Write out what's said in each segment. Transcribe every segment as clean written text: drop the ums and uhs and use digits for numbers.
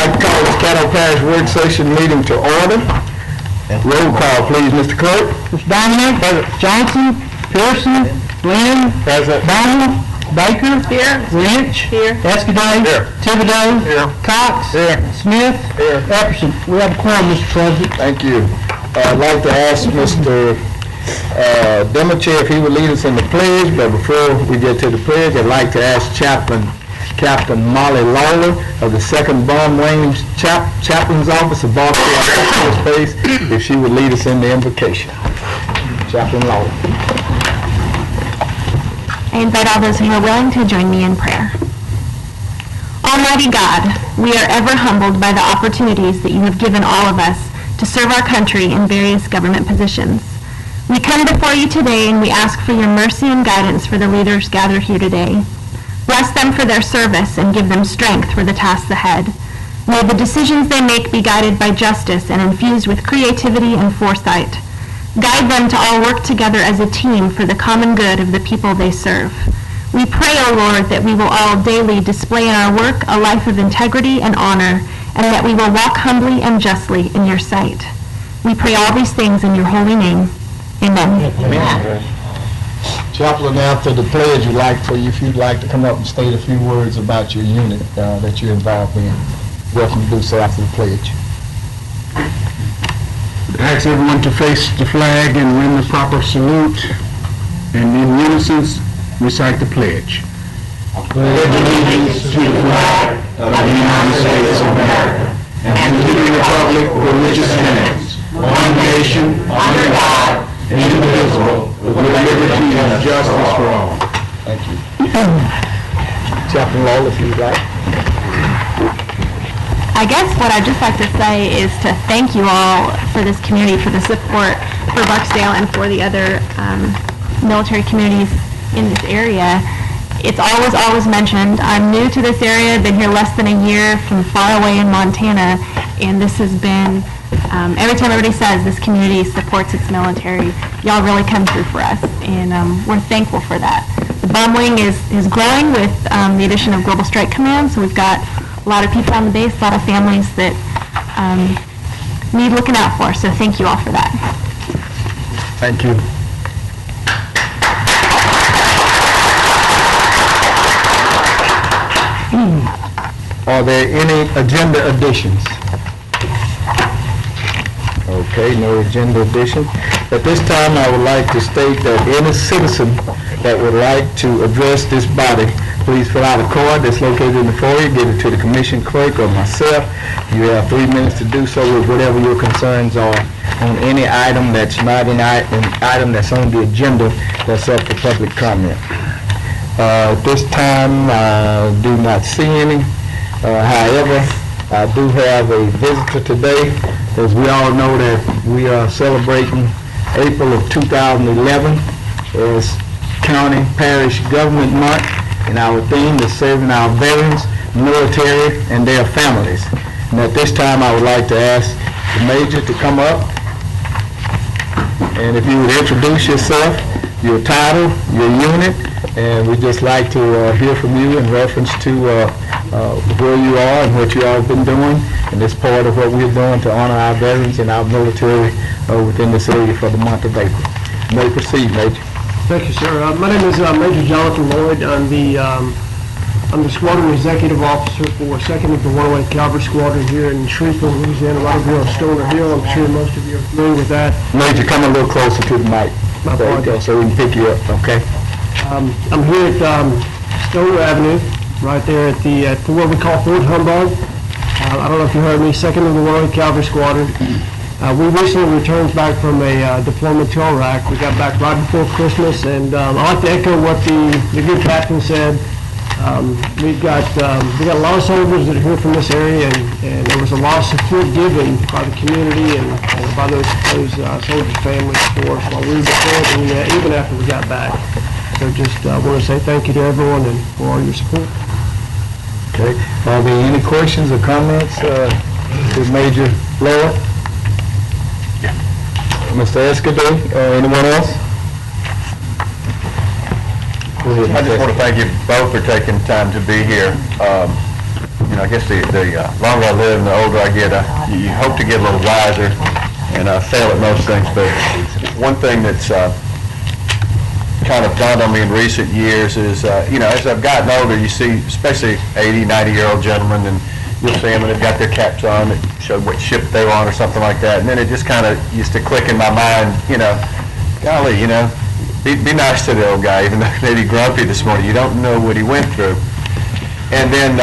like to call this Caddo Parish work session meeting to order. Roll call, please, Mr. Clerk. Mr. Dominic. Johnson. Pearson. Glenn. Present. Donald. Baker. Here. Lynch. Here. Escudé. Here. Thibodeau. Here. Cox. Here. Smith. Here. Epperson. We have a quorum, Mr. President. Thank you. I'd like to ask Mr. Demacher if he would lead us in the pledge, but before we get to the pledge, I'd like to ask Captain Molly Lawler of the 2nd Bomb Range Chaplain's Office of Baltimore Space if she would lead us in the invocation. Chaplain Lawler. I invite all those who are willing to join me in prayer. Almighty God, we are ever humbled by the opportunities that you have given all of us to serve our country in various government positions. We come before you today and we ask for your mercy and guidance for the leaders gathered here today. Bless them for their service and give them strength for the tasks ahead. May the decisions they make be guided by justice and infused with creativity and foresight. Guide them to all work together as a team for the common good of the people they serve. We pray, O Lord, that we will all daily display in our work a life of integrity and honor, and that we will walk humbly and justly in your sight. We pray all these things in your holy name. Amen. Amen. Chaplain, after the pledge, if you'd like to come up and state a few words about your unit that you're involved in, welcome to do so after the pledge. I ask everyone to face the flag and win the proper salute, and in unison recite the pledge. I pledge allegiance to the flag of the United States of America and to the republic for which it stands, one nation, under God, indivisible, with liberty and justice for all. Thank you. Chaplain Lawler, if you'd like. I guess what I'd just like to say is to thank you all for this community, for the support for Barksdale and for the other military communities in this area. It's always mentioned. I'm new to this area, been here less than a year from far away in Montana, and this has been, every time everybody says this community supports its military, y'all really come through for us, and we're thankful for that. The bomb wing is growing with the addition of Global Strike Command, so we've got a lot of people on the base, a lot of families that need looking out for, so thank you all for that. Thank you. Are there any agenda additions? Okay, no agenda addition. At this time, I would like to state that any citizen that would like to address this body, please fill out a card that's located in the foyer, give it to the commission clerk or myself. You have 3 minutes to do so with whatever your concerns are on any item that's not an item that's on the agenda that's up for public comment. At this time, I do not see any. However, I do have a visitor today. As we all know that we are celebrating April of 2011 as County Parish Government Month, and our theme is serving our veterans, military, and their families. And at this time, I would like to ask the Major to come up, and if you would introduce yourself, your title, your unit, and we'd just like to hear from you in reference to where you are and what you all have been doing, and it's part of what we're doing to honor our veterans and our military within this area for the month of April. You may proceed, Major. Thank you, sir. My name is Major Jonathan Lloyd. I'm the Squadron Executive Officer for 2nd of the 108 Cavalry Squadron here in Shreveport, Louisiana, right over on Stoner Hill. I'm sure most of you are familiar with that. Major, come a little closer to the mic. There you go, so we can pick you up, okay? I'm here at Stoner Avenue, right there at what we call Fort Humbug. I don't know if you heard me, 2nd of the 108 Cavalry Squadron. We recently returned back from a deployment to Iraq. We got back right before Christmas, and I'd like to echo what the good captain said. We got a lot of soldiers that are here from this area, and there was a lot of support given by the community and by those soldiers' families for us while we were deployed, and even after we got back. So just want to say thank you to everyone and for all your support. Okay. Are there any questions or comments to Major Lloyd? Mr. Escudé, anyone else? I just want to thank you both for taking time to be here. I guess the longer I live and the older I get, you hope to get a little wiser, and I fail at most things. But one thing that's kind of dawned on me in recent years is, as I've gotten older, you see, especially 80, 90-year-old gentlemen, and you'll see them and they've got their caps on that show what ship they were on or something like that. And then it just kind of used to click in my mind, golly, be nice to the old guy, even though he may be grumpy this morning. You don't know what he went through. And then,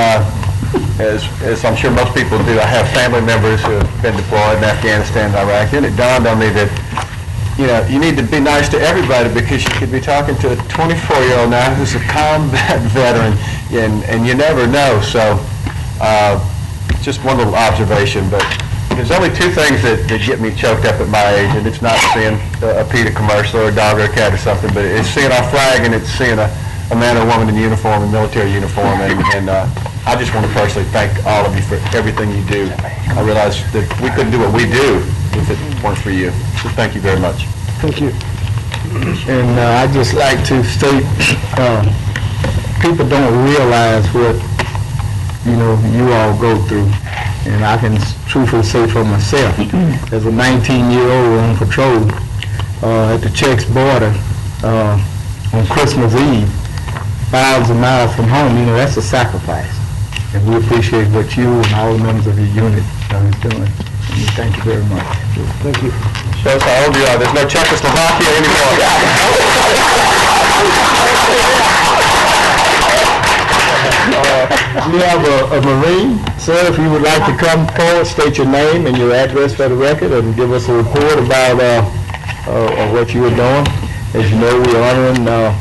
as I'm sure most people do, I have family members who have been deployed in Afghanistan and Iraq. And it dawned on me that, you need to be nice to everybody, because you could be talking to a 24-year-old now who's a combat veteran, and you never know. So, just one little observation, but there's only two things that get me choked up at my age, and it's not seeing a PETA commercial or a dog or a cat or something, but it's seeing our flag, and it's seeing a man or woman in uniform, in military uniform, and I just want to personally thank all of you for everything you do. I realize that we couldn't do what we do if it weren't for you, so thank you very much. Thank you. And I'd just like to state, people don't realize what, you all go through. And I can truthfully say for myself, as a 19-year-old on patrol at the Czech border on Christmas Eve, 1,000 miles from home, that's a sacrifice. And we appreciate what you and all the members of your unit is doing. And thank you very much. Thank you. Shows how old you are. There's no Czechoslovakia anymore. We have a Marine. Sir, if you would like to come forward, state your name and your address for the record, and give us a report about what you are doing. As you know, we're honoring our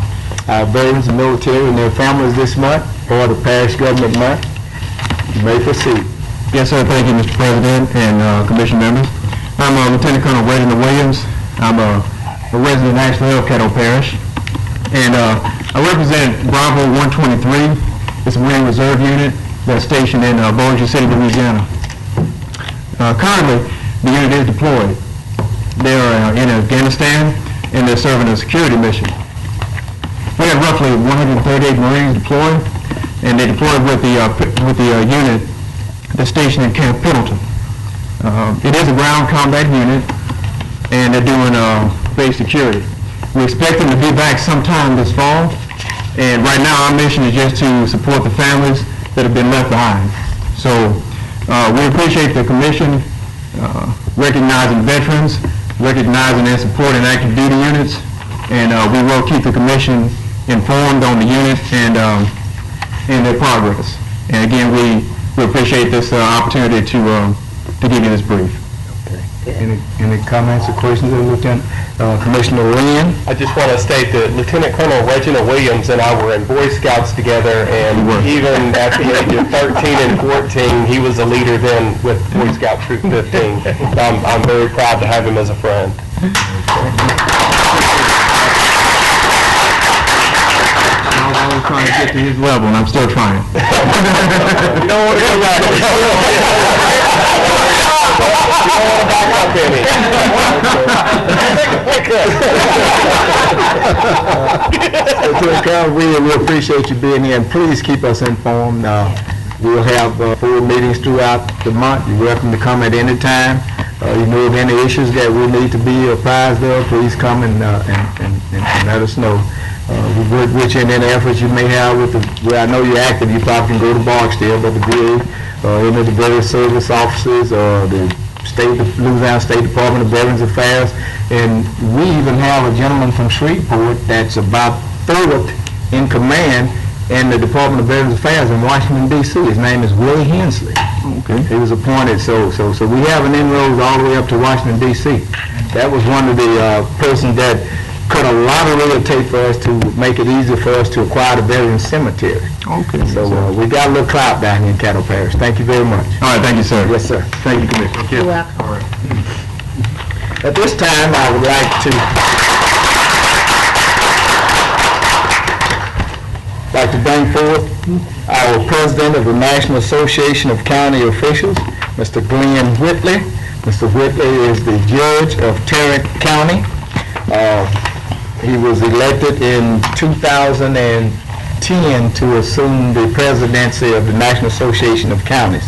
veterans and military and their families this month, or the Parish Government Month. You may proceed. Yes, sir. Thank you, Mr. President and Commission members. I'm Lieutenant Colonel Reginald Williams. I'm a resident actually of Caddo Parish, and I represent Bravo 123. It's a Marine Reserve unit that's stationed in Bossier City, Louisiana. Currently, the unit is deployed. They're in Afghanistan, and they're serving a security mission. We have roughly 138 Marines deployed, and they deployed with the unit that's stationed in Camp Pendleton. It is a ground combat unit, and they're doing base security. We expect them to be back sometime this fall, and right now our mission is just to support the families that have been left behind. So we appreciate the Commission recognizing veterans, recognizing and supporting active duty units, and we will keep the Commission informed on the unit and their progress. And again, we appreciate this opportunity to give you this brief. Any comments or questions, Lieutenant? Commissioner Lynn? I just want to state that Lieutenant Colonel Reginald Williams and I were in Boy Scouts together, and even at the age of 13 and 14, he was a leader then with Boy Scout Troop 15. So I'm very proud to have him as a friend. I'm trying to get to his level, and I'm still trying. You don't want to go back. We appreciate you being here, and please keep us informed. We'll have 4 meetings throughout the month. You're welcome to come at any time. If any issues that we need to be apprised of, please come and let us know. We work with you in any efforts you may have with I know you're active, you probably can go to Barksdale, but the VA, any of the various service offices, or the Louisiana State Department of Veterans Affairs, and we even have a gentleman from Shreveport that's about 3rd in command in the Department of Veterans Affairs in Washington, D.C. His name is Willie Hensley. Okay. He was appointed, so we have an inroads all the way up to Washington, D.C. That was one of the persons that cut a lot of red tape for us to make it easier for us to acquire the Veterans Cemetery. Okay. So we got a little clout down here in Caddo Parish. Thank you very much. All right, thank you, sir. Yes, sir. Thank you, Commissioner. You're welcome. All right. At this time, I would like to bring forth our President of the National Association of County Officials, Mr. Glenn Whitley. Mr. Whitley is the judge of Tarrant County. He was elected in 2010 chin to assume the presidency of the National Association of Counties.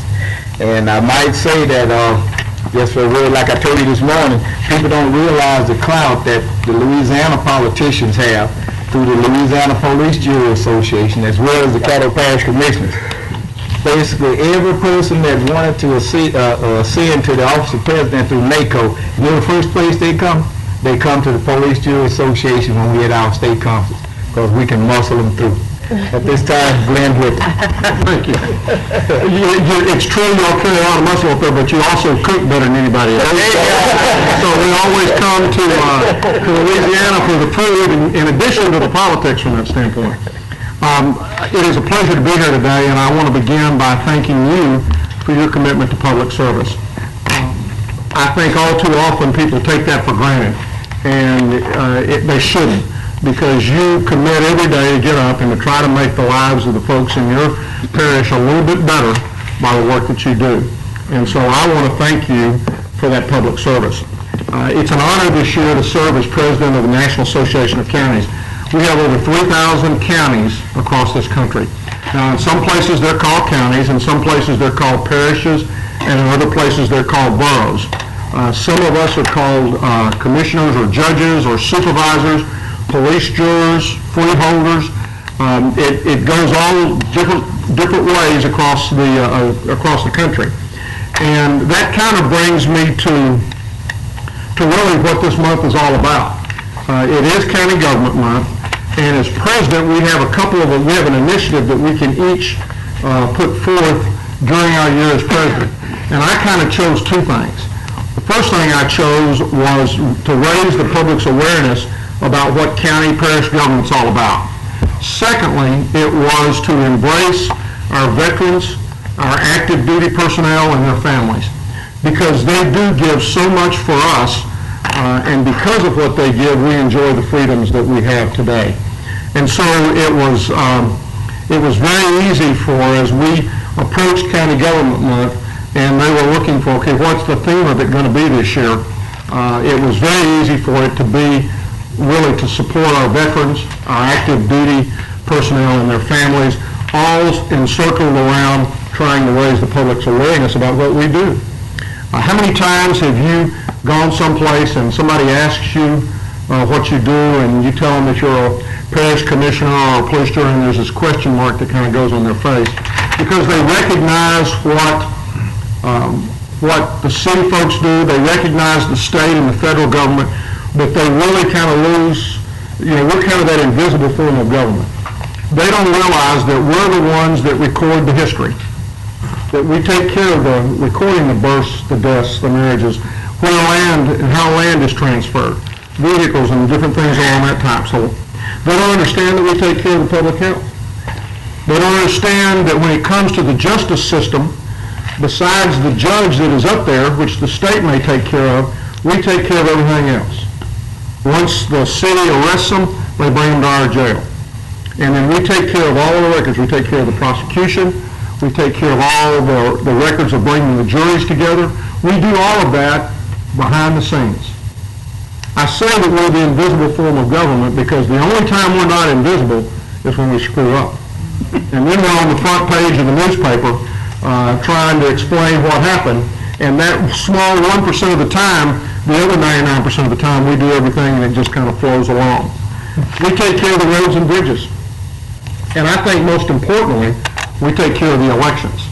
And I might say that, just for really, like I told you this morning, people don't realize the clout that the Louisiana politicians have through the Louisiana Police Jury Association, as well as the Caddo Parish Commissioners. Basically, every person that wanted to ascend to the office of president through NACO, you know the first place they come? They come to the Police Jury Association when we at our state conference, because we can muscle them through. At this time, Glenn Whip. Thank you. It's true y'all carry a lot of muscle up there, but you also cook better than anybody else. So we always come to Louisiana for the food, in addition to the politics from that standpoint. It is a pleasure to be here today, and I want to begin by thanking you for your commitment to public service. I think all too often people take that for granted, and they shouldn't, because you commit every day to get up and to try to make the lives of the folks in your parish a little bit better by the work that you do. And so I want to thank you for that public service. It's an honor this year to serve as president of the National Association of Counties. We have over 3,000 counties across this country. Now, in some places they're called counties, in some places they're called parishes, and in other places they're called boroughs. Some of us are called commissioners or judges or supervisors, police jurors, freeholders. It goes all different ways across the country. And that kind of brings me to really what this month is all about. It is County Government Month, and as president, we have an initiative that we can each put forth during our year as president. And I kind of chose two things. The first thing I chose was to raise the public's awareness about what county parish government's all about. Secondly, it was to embrace our veterans, our active duty personnel, and their families, because they do give so much for us, and because of what they give, we enjoy the freedoms that we have today. And so it was very easy for, as we approached County Government Month, and they were looking for, okay, what's the theme of it going to be this year? It was very easy for it to be really to support our veterans, our active duty personnel and their families, all encircled around trying to raise the public's awareness about what we do. How many times have you gone someplace and somebody asks you what you do, and you tell them that you're a parish commissioner or a police jury, and there's this question mark that kind of goes on their face, because they recognize what the city folks do, they recognize the state and the federal government, but they really kind of lose, we're kind of that invisible form of government. They don't realize that we're the ones that record the history, that we take care of the recording the births, the deaths, the marriages, where land and how land is transferred, vehicles and different things along that type. So they don't understand that we take care of the public health. They don't understand that when it comes to the justice system, besides the judge that is up there, which the state may take care of, we take care of everything else. Once the city arrests them, they bring them to our jail. And then we take care of all of the records. We take care of the prosecution. We take care of all of the records of bringing the juries together. We do all of that behind the scenes. I say that we're the invisible form of government because the only time we're not invisible is when we screw up. And then we're on the front page of the newspaper trying to explain what happened. And that small 1% of the time, the other 99% of the time, we do everything and it just kind of flows along. We take care of the roads and bridges. And I think most importantly, we take care of the elections.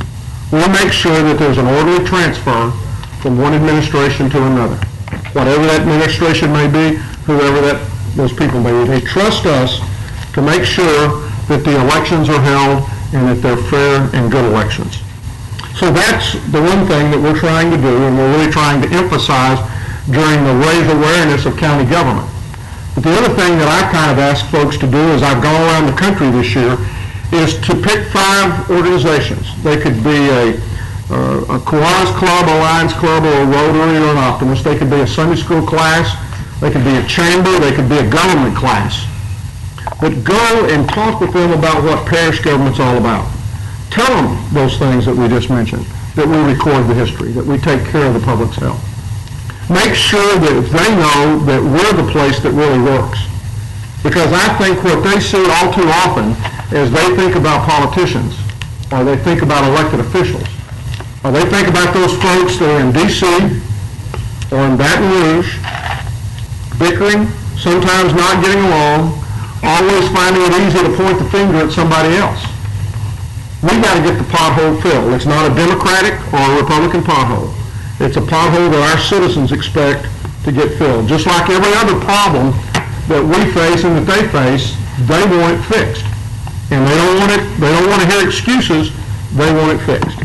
We make sure that there's an orderly transfer from one administration to another. Whatever that administration may be, whoever those people may be, they trust us to make sure that the elections are held and that they're fair and good elections. So that's the one thing that we're trying to do, and we're really trying to emphasize during the raise awareness of county government. But the other thing that I've kind of asked folks to do as I've gone around the country this year is to pick 5 organizations. They could be a Kiwanis Club, a Lions Club, or a Rotary, or an Optimist. They could be a Sunday school class. They could be a chamber. They could be a government class. But go and talk with them about what parish government's all about. Tell them those things that we just mentioned, that we record the history, that we take care of the public's health. Make sure that they know that we're the place that really works. Because I think what they see all too often is they think about politicians, or they think about elected officials, or they think about those folks that are in D.C. or in Baton Rouge, bickering, sometimes not getting along, always finding it easy to point the finger at somebody else. We got to get the pothole filled. It's not a Democratic or a Republican pothole. It's a pothole that our citizens expect to get filled. Just like every other problem that we face and that they face, they want it fixed. And they don't want to hear excuses, they want it fixed.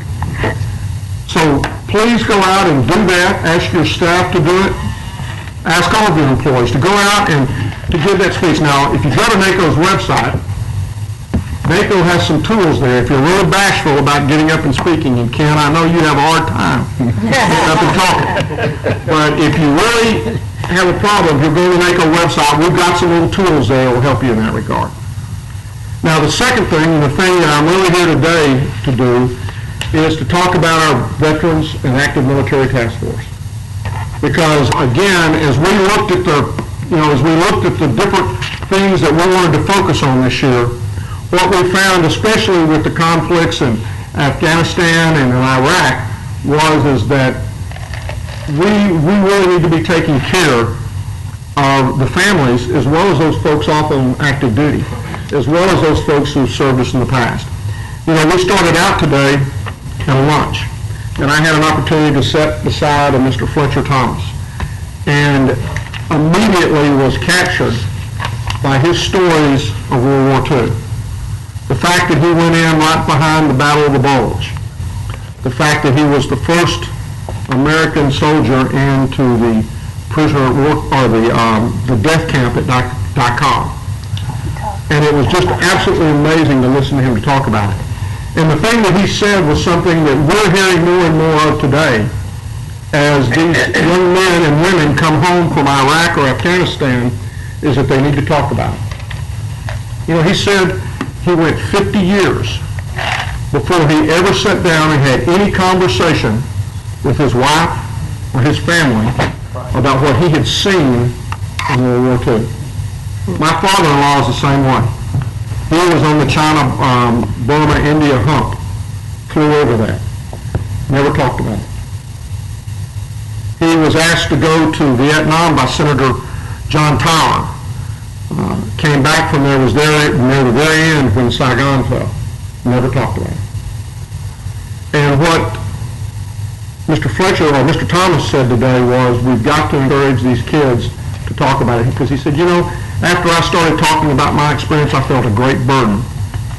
So please go out and do that. Ask your staff to do it. Ask all of your employees to go out and to give that speech. Now, if you go to NACO's website, NACO has some tools there. If you're really bashful about getting up and speaking, and Ken, I know you have a hard time getting up and talking. But if you really have a problem, if you go to the NACO website, we've got some little tools there that will help you in that regard. Now, the second thing, and the thing that I'm really here today to do, is to talk about our Veterans and Active Military Task Force. Because, again, as we looked at the different things that we wanted to focus on this year, what we found, especially with the conflicts in Afghanistan and in Iraq, is that we really need to be taking care of the families as well as those folks off on active duty, as well as those folks who've served us in the past. You know, we started out today at lunch, and I had an opportunity to sit beside Mr. Fletcher Thomas, and immediately was captured by his stories of World War II. The fact that he went in right behind the Battle of the Bulge. The fact that he was the first American soldier into the prisoner of war, or the death camp at Dachau. And it was just absolutely amazing to listen to him talk about it. And the thing that he said was something that we're hearing more and more of today as these young men and women come home from Iraq or Afghanistan, is that they need to talk about it. You know, he said he went 50 years before he ever sat down and had any conversation with his wife or his family about what he had seen in World War II. My father-in-law is the same way. He was on the China-Burma-India hump, flew over that, never talked about it. He was asked to go to Vietnam by Senator John Tyler. Came back from there, was there near the very end when Saigon fell. Never talked about it. And what Mr. Fletcher or Mr. Thomas said today was, we've got to encourage these kids to talk about it. Because he said, you know, after I started talking about my experience, I felt a great burden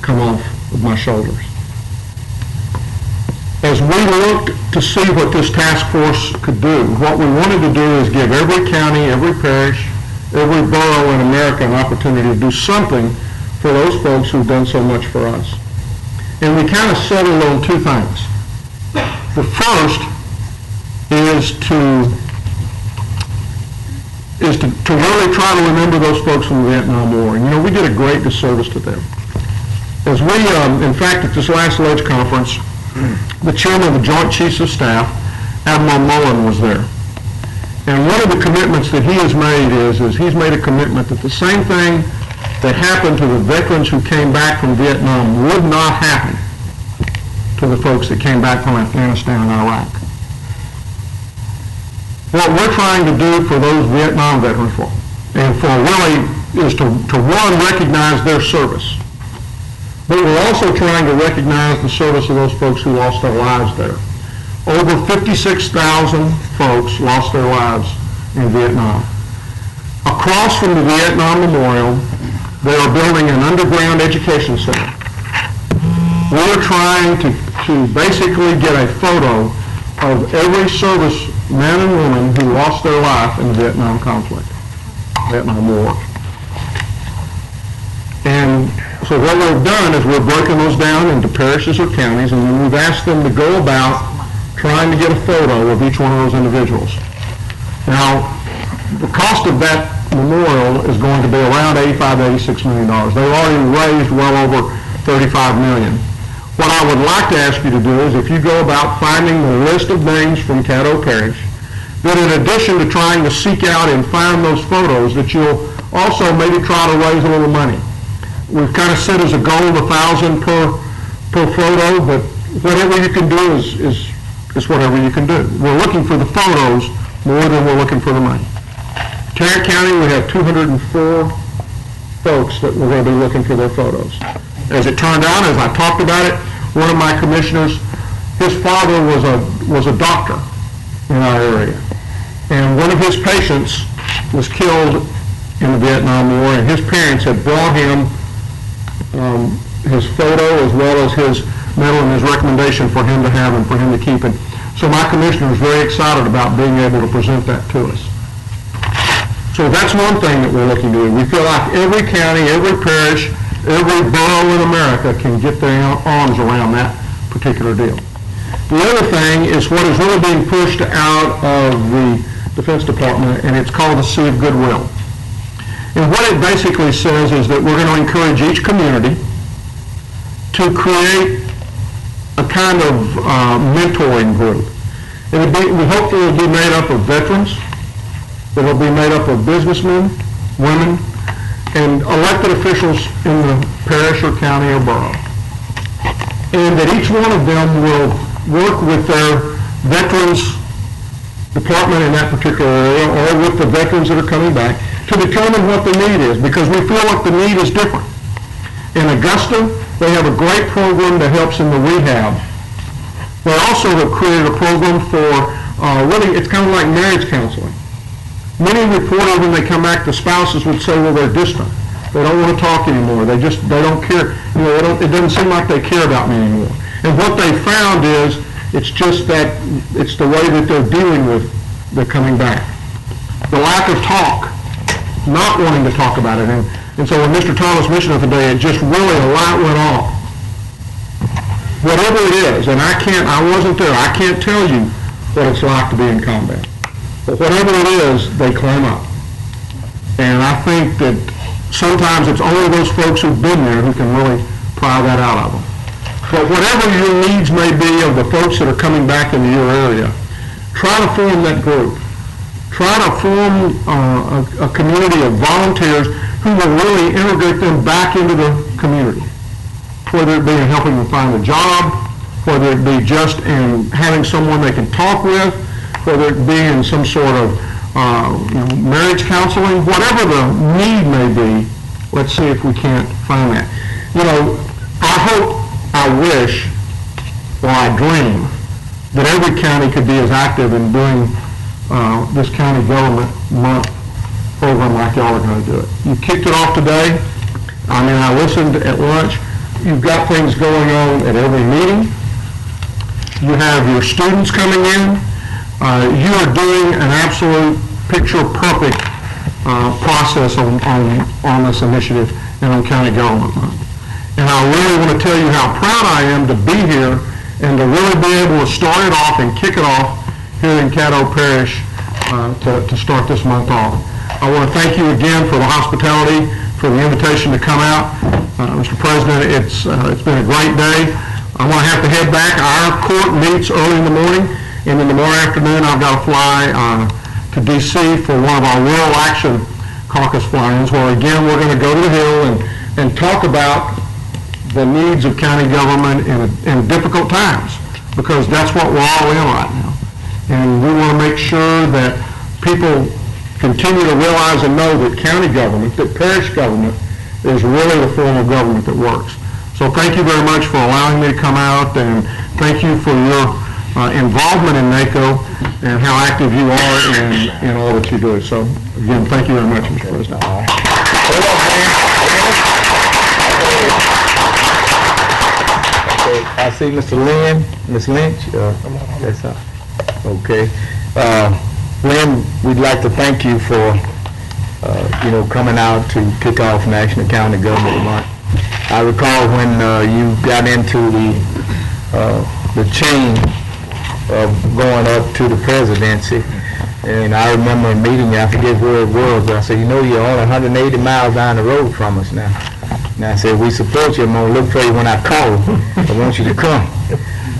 come off of my shoulders. As we looked to see what this task force could do, what we wanted to do is give every county, every parish, every borough in America an opportunity to do something for those folks who've done so much for us. And we kind of settled on two things. The first is to really try to remember those folks from the Vietnam War. And you know, we did a great disservice to them. As we, in fact, at this last Ledge conference, the chairman of the Joint Chiefs of Staff, Admiral Mullen, was there. And one of the commitments that he has made is he's made a commitment that the same thing that happened to the veterans who came back from Vietnam would not happen to the folks that came back from Afghanistan and Iraq. What we're trying to do for those Vietnam veterans is to one, recognize their service. But we're also trying to recognize the service of those folks who lost their lives there. Over 56,000 folks lost their lives in Vietnam. Across from the Vietnam Memorial, they are building an underground education center. We're trying to basically get a photo of every service man and woman who lost their life in the Vietnam conflict, Vietnam War. And so what we've done is we're breaking those down into parishes or counties, and then we've asked them to go about trying to get a photo of each one of those individuals. Now, the cost of that memorial is going to be around $85 to $86 million. They've already raised well over $35 million. What I would like to ask you to do is, if you go about finding the list of names from Caddo Parish, that in addition to trying to seek out and find those photos, that you'll Also, maybe try to raise a little money. We've kind of set as a goal $1,000 per photo, but whatever you can do is whatever you can do. We're looking for the photos more than we're looking for the money. Tarrant County, we have 204 folks that we're going to be looking for their photos. As it turned out, as I talked about it, one of my commissioners, his father was a doctor in our area. And one of his patients was killed in the Vietnam War, and his parents had brought him his photo as well as his medal and his recommendation for him to have and for him to keep. And so my commissioner is very excited about being able to present that to us. So that's one thing that we're looking to do. We feel like every county, every parish, every borough in America can get their arms around that particular deal. The other thing is what is really being pushed out of the Defense Department, and it's called the Sea of Goodwill. And what it basically says is that we're going to encourage each community to create a kind of mentoring group. We hope it will be made up of veterans, it will be made up of businessmen, women, and elected officials in the parish or county or borough. And that each one of them will work with their veterans department in that particular area or with the veterans that are coming back to determine what the need is, because we feel like the need is different. In Augusta, they have a great program that helps in the rehab. They also have created a program for really, it's kind of like marriage counseling. Many reporters, when they come back, the spouses would say, well, they're distant. They don't want to talk anymore. They don't care. You know, it doesn't seem like they care about me anymore. And what they found is, it's just that, it's the way that they're dealing with the coming back. The lack of talk, not wanting to talk about it. And so when Mr. Thomas mentioned it today, it just really, a light went off. Whatever it is, and I wasn't there, I can't tell you what it's like to be in combat. But whatever it is, they climb up. And I think that sometimes it's only those folks who've been there who can really pry that out of them. But whatever your needs may be of the folks that are coming back into your area, try to form that group. Try to form a community of volunteers who will really integrate them back into the community. Whether it be in helping them find a job, whether it be just in having someone they can talk with, whether it be in some sort of marriage counseling, whatever the need may be, let's see if we can't find that. You know, I hope, I wish, or I dream that every county could be as active in doing this county government month program like y'all are going to do it. You kicked it off today. I mean, I listened at lunch. You've got things going on at every meeting. You have your students coming in. You are doing an absolute picture-perfect process on this initiative and on county government month. And I really want to tell you how proud I am to be here and to really be able to start it off and kick it off here in Caddo Parish to start this month off. I want to thank you again for the hospitality, for the invitation to come out. Mr. President, it's been a great day. I'm going to have to head back. Our court meets early in the morning, and in the morning afternoon I've got to fly to D.C. for one of our Rural Action Caucus fly-ins, where again we're going to go to the Hill and talk about the needs of county government in difficult times, because that's what we're all in right now. And we want to make sure that people continue to realize and know that county government, that parish government, is really the form of government that works. So thank you very much for allowing me to come out, and thank you for your involvement in NACO and how active you are in all that you do. So again, thank you very much, Mr. President. Okay, I see Mr. Lynn, Ms. Lynch. That's okay. Lynn, we'd like to thank you for coming out to kick off National County Government Month. I recall when you got into the chain of going up to the presidency, and I remember meeting you, I forget where it was, but I said, you're only 180 miles down the road from us now. And I said, we support you, I'm going to look for you when I call. I want you to come.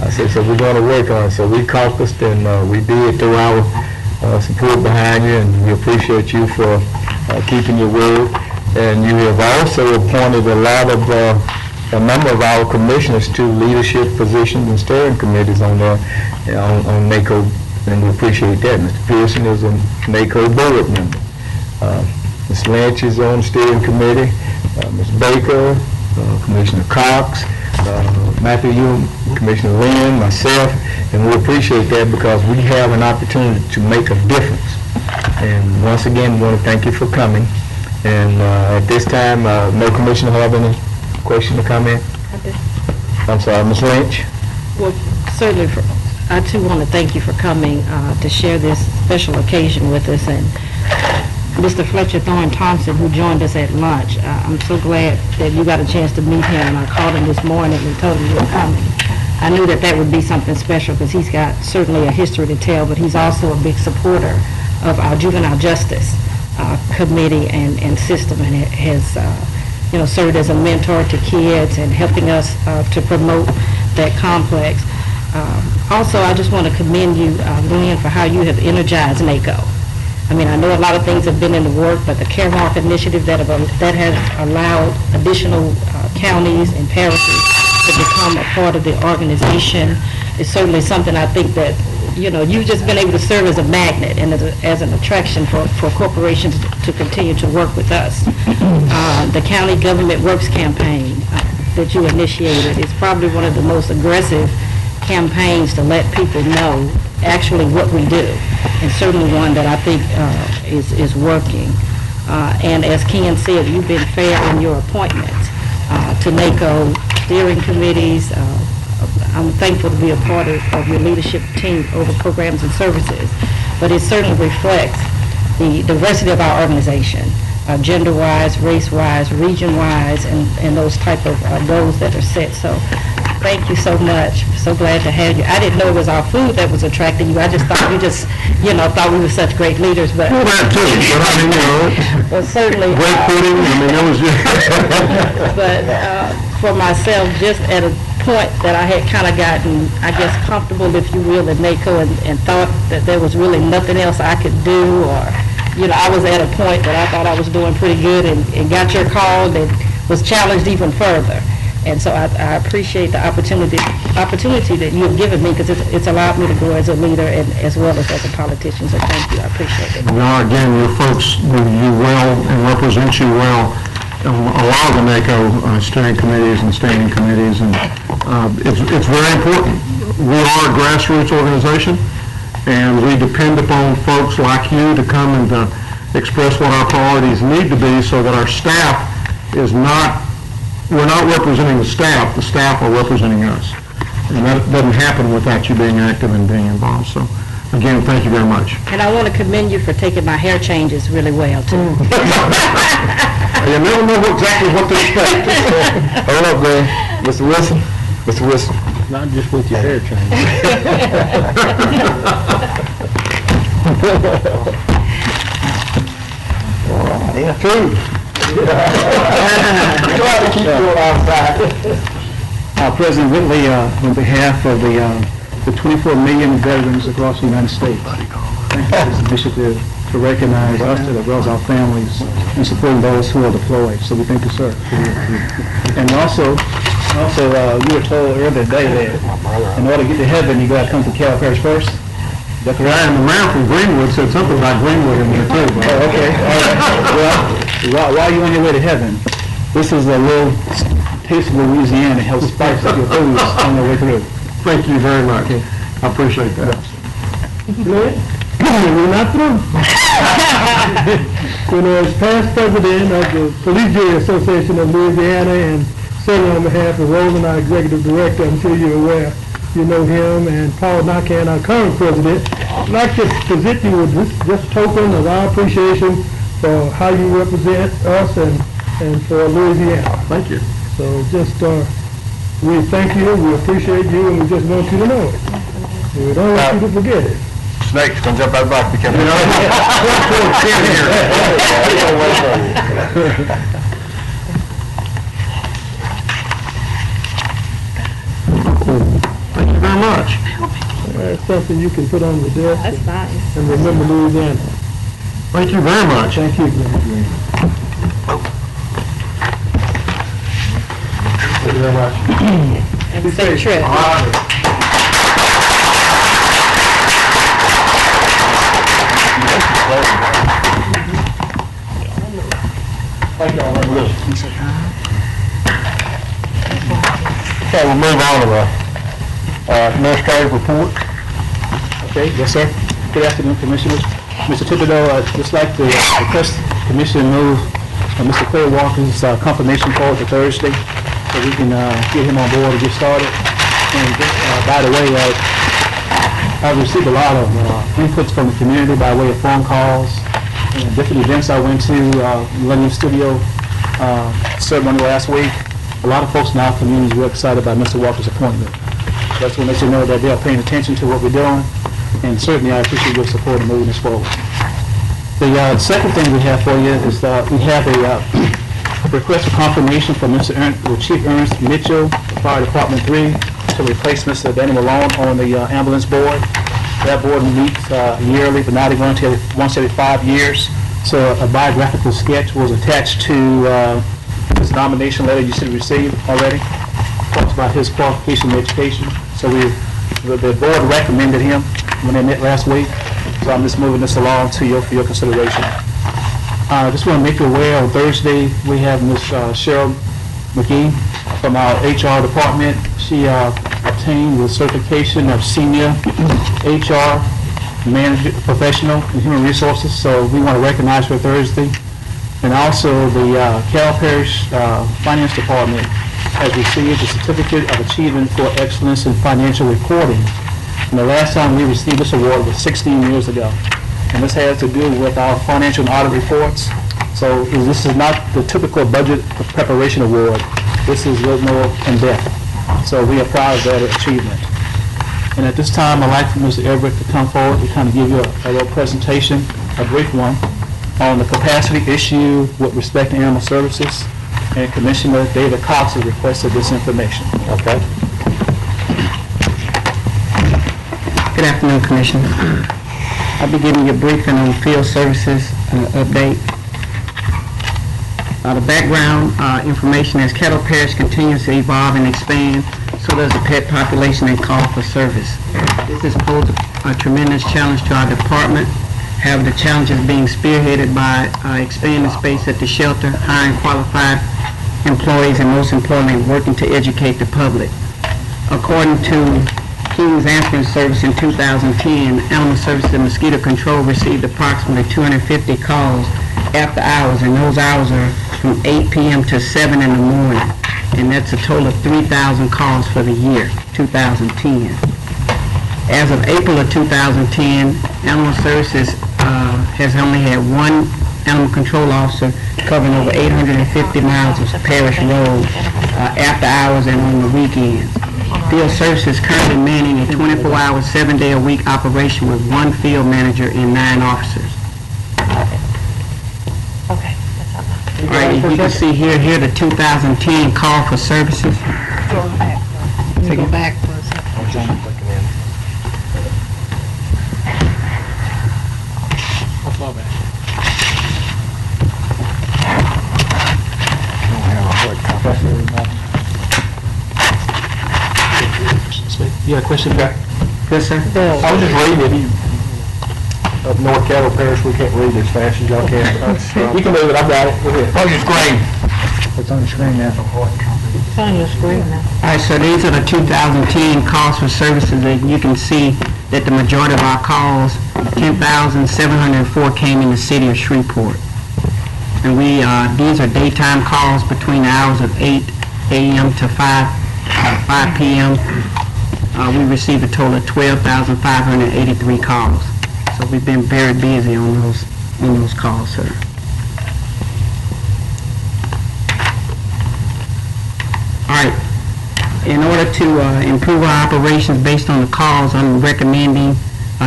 I said, so we're going to work on it. So we caucused, and we did throw our support behind you, and we appreciate you for keeping your word. And you have also appointed a number of our commissioners to leadership positions and steering committees on NACO, and we appreciate that. Mr. Pearson is a NACO board member. Ms. Lynch is on the steering committee. Ms. Baker, Commissioner Cox, Matthew, you, Commissioner Lynn, myself, and we appreciate that because we have an opportunity to make a difference. And once again, we want to thank you for coming. And at this time, no commissioner have any question or comment? I'm sorry, Ms. Lynch? Well, certainly, I too want to thank you for coming to share this special occasion with us. And Mr. Fletcher Thorne Thompson, who joined us at lunch, I'm so glad that you got a chance to meet him. And I called him this morning and told him you were coming. I knew that would be something special because he's got certainly a history to tell, but he's also a big supporter of our juvenile justice committee and system, and it has served as a mentor to kids and helping us to promote that complex. Also, I just want to commend you, Glenn, for how you have energized NACO. I mean, I know a lot of things have been in the work, but the Caremark initiative that has allowed additional counties and parishes to become a part of the organization is certainly something I think that, you've just been able to serve as a magnet and as an attraction for corporations to continue to work with us. The County Government Works campaign that you initiated is probably one of the most aggressive campaigns to let people know actually what we do, and certainly one that I think is working. And as Ken said, you've been fair in your appointments to NACO steering committees. I'm thankful to be a part of your leadership team over programs and services, but it certainly reflects the diversity of our organization, gender-wise, race-wise, region-wise, and those type of goals that are set. So thank you so much. So glad to have you. I didn't know it was our food that was attracting you. I just thought thought we were such great leaders. But Well, that too, but I mean, well, certainly. great pudding, I mean, that was just. But for myself, just at a point that I had kind of gotten, I guess, comfortable, if you will, in NACO and thought that there was really nothing else I could do, or, I was at a point that I thought I was doing pretty good and got your call and was challenged even further. And so I appreciate the opportunity that you have given me, because it's allowed me to grow as a leader and as well as a politician. So thank you. I appreciate it. No, again, your folks do you well and represent you well. A lot of the NACO steering committees and standing committees, and it's very important. We are a grassroots organization, and we depend upon folks like you to come and express what our priorities need to be, so that our staff is not. We're not representing the staff are representing us. And that doesn't happen without you being active and being involved. So, again, thank you very much. And I want to commend you for taking my hair changes really well, too. You never know exactly what to expect. Hold up, Glenn. Mr. Wilson? Mr. Wilson? Not just with your hair change. Yeah, true. Try to keep you outside. President Whitley, on behalf of the 24 million veterans across the United States, thank you for this initiative to recognize us as well as our families and supporting those who are deployed. So we thank you, sir. And also, you were told earlier today that in order to get to heaven, you got to come to Cal Parish first. And the man from Greenwood said something about Greenwood in there too. Oh, okay. All right. Well, while you're on your way to heaven, this is a little taste of Louisiana to help spice up your foods on your way through. Thank you very much. I appreciate that. We're not through. As past president of the Police Jury Association of Louisiana and serving on behalf of Roland, our executive director, I'm sure you're aware, you know him, and Paul Nakan, our current president, I'd like to present you with this token of our appreciation for how you represent us and for Louisiana. Thank you. So just, we thank you, we appreciate you, and we just want you to know it. We don't want you to forget it. Snake's gonna jump out the box, be careful. Thank you very much. It's something you can put on the desk. That's nice. And remember Louisiana. Thank you very much. Thank you. Thank you very much. And safe trip. Thank you all very much. Okay, we'll move on to the administrative report. Okay, yes, sir. Good afternoon, Commissioners. Mr. Thibodeau, I'd just like to request the Commission move Mr. Clay Walker's confirmation forward to Thursday, so we can get him on board and get started. And by the way, I've received a lot of inputs from the community by way of phone calls and different events I went to, Millennium Studio ceremony last week. A lot of folks in our community were excited about Mr. Walker's appointment. That's what lets you know that they are paying attention to what we're doing, and certainly I appreciate your support in moving this forward. The second thing we have for you is we have a request for confirmation from Chief Ernest Mitchell, Fire Department 3, to replace Mr. Danny Malone on the ambulance board. That board meets yearly, but now they're going to once every 5 years. So a biographical sketch was attached to his nomination letter you should have received already. Talks about his qualification and education. So the board recommended him when they met last week. So I'm just moving this along to for your consideration. I just want to make you aware, on Thursday, we have Ms. Cheryl McGee from our HR department. She obtained the certification of Senior HR Manager Professional in Human Resources, so we want to recognize her Thursday. And also the Parish Finance Department has received a Certificate of Achievement for Excellence in Financial Reporting. And the last time we received this award was 16 years ago. And this has to do with our financial and audit reports. So this is not the typical budget preparation award. This is a little more in-depth. So we are proud of that achievement. And at this time, I'd like for Mr. Everett to come forward to kind of give you a little presentation, a brief one, on the capacity issue with respect to animal services. And Commissioner David Cox has requested this information. Okay. Good afternoon, Commissioner. I'll be giving you a briefing on field services update. The background information as Caddo Parish continues to evolve and expand, so does the pet population and call for service. This has posed a tremendous challenge to our department. However, the challenge is being spearheaded by expanding space at the shelter, hiring qualified employees, and most importantly, working to educate the public. According to King's Ambulance Service in 2010, Animal Services and Mosquito Control received approximately 250 calls after hours, and those hours are from 8 p.m. to 7 in the morning. And that's a total of 3,000 calls for the year, 2010. As of April of 2010, Animal Services has only had one animal control officer covering over 850 miles of parish road after hours and on the weekends. Field Services currently manning a 24-hour, 7-day-a-week operation with one field manager and 9 officers. Okay. All right, you can see here the 2010 call for services. Take it back for a second. You got a question, Jack? Yes, sir. I was just reading it. Up North Caddo Parish, we can't read as fast as y'all can. You can move it, I've got it. Go ahead. On your screen. It's on the screen now. It's on your screen now. All right, so these are the 2010 calls for services, and you can see that the majority of our calls, 10,704, came in the city of Shreveport. And these are daytime calls between the hours of 8 a.m. to 5 p.m. We received a total of 12,583 calls. So we've been very busy on those calls, sir. All right. In order to improve our operations based on the calls, I'm recommending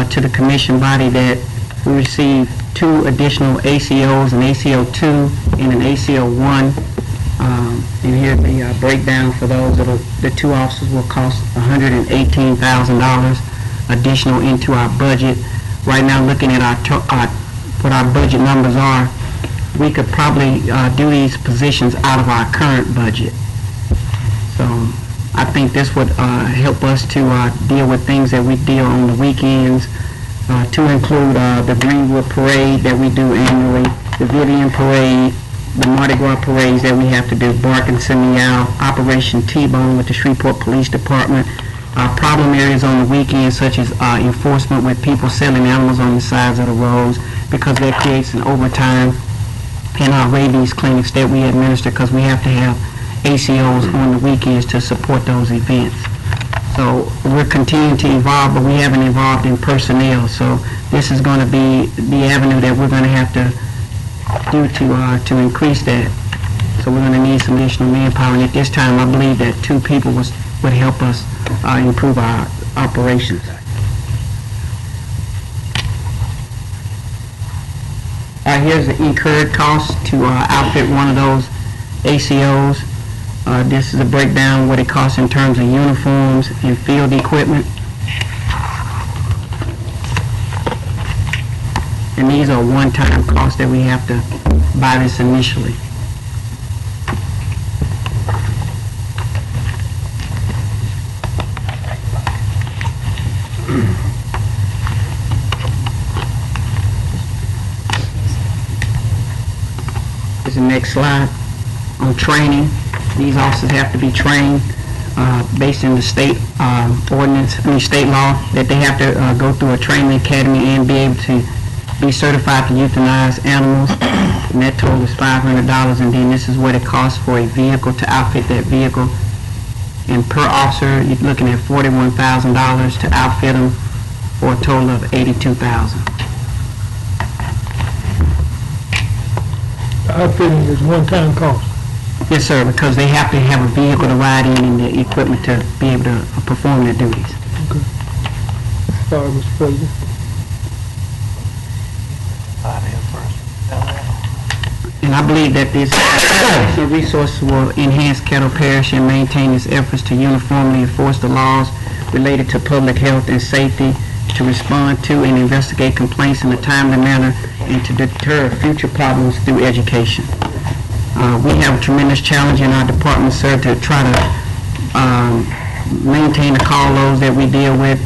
to the commission body that we receive 2 additional ACOs, an ACO2 and an ACO1. And here's the breakdown for those. The 2 officers will cost $118,000 additional into our budget. Right now, looking at our what our budget numbers are, we could probably do these positions out of our current budget. So I think this would help us to deal with things that we deal on the weekends, to include the Greenwood Parade that we do annually, the Vivian Parade, the Mardi Gras parades that we have to do, Bark and Semi-Owl, Operation T-Bone with the Shreveport Police Department, problem areas on the weekends such as enforcement with people selling animals on the sides of the roads, because that creates an overtime, and our rabies clinics that we administer, because we have to have ACOs on the weekends to support those events. So we're continuing to evolve, but we haven't evolved in personnel, so this is going to be the avenue that we're going to have to do to increase that. So we're going to need some additional manpower, and at this time, I believe that 2 people would help us improve our operations. Here's the incurred cost to outfit one of those ACOs. This is a breakdown of what it costs in terms of uniforms and field equipment. And these are one-time costs that we have to buy this initially. Here's the next slide on training. These officers have to be trained based on the state state law, that they have to go through a training academy and be able to be certified to euthanize animals, and that total is $500, and then this is what it costs for a vehicle to outfit that vehicle. And per officer, you're looking at $41,000 to outfit them, for a total of $82,000. Outfitting is one-time cost. Yes, sir, because they have to have a vehicle to ride in and the equipment to be able to perform their duties. Okay. Sorry, Mr. President. And I believe that these additional resources will enhance Caddo Parish and maintain its efforts to uniformly enforce the laws related to public health and safety, to respond to and investigate complaints in a timely manner, and to deter future problems through education. We have a tremendous challenge in our department, sir, to try to maintain the call loads that we deal with.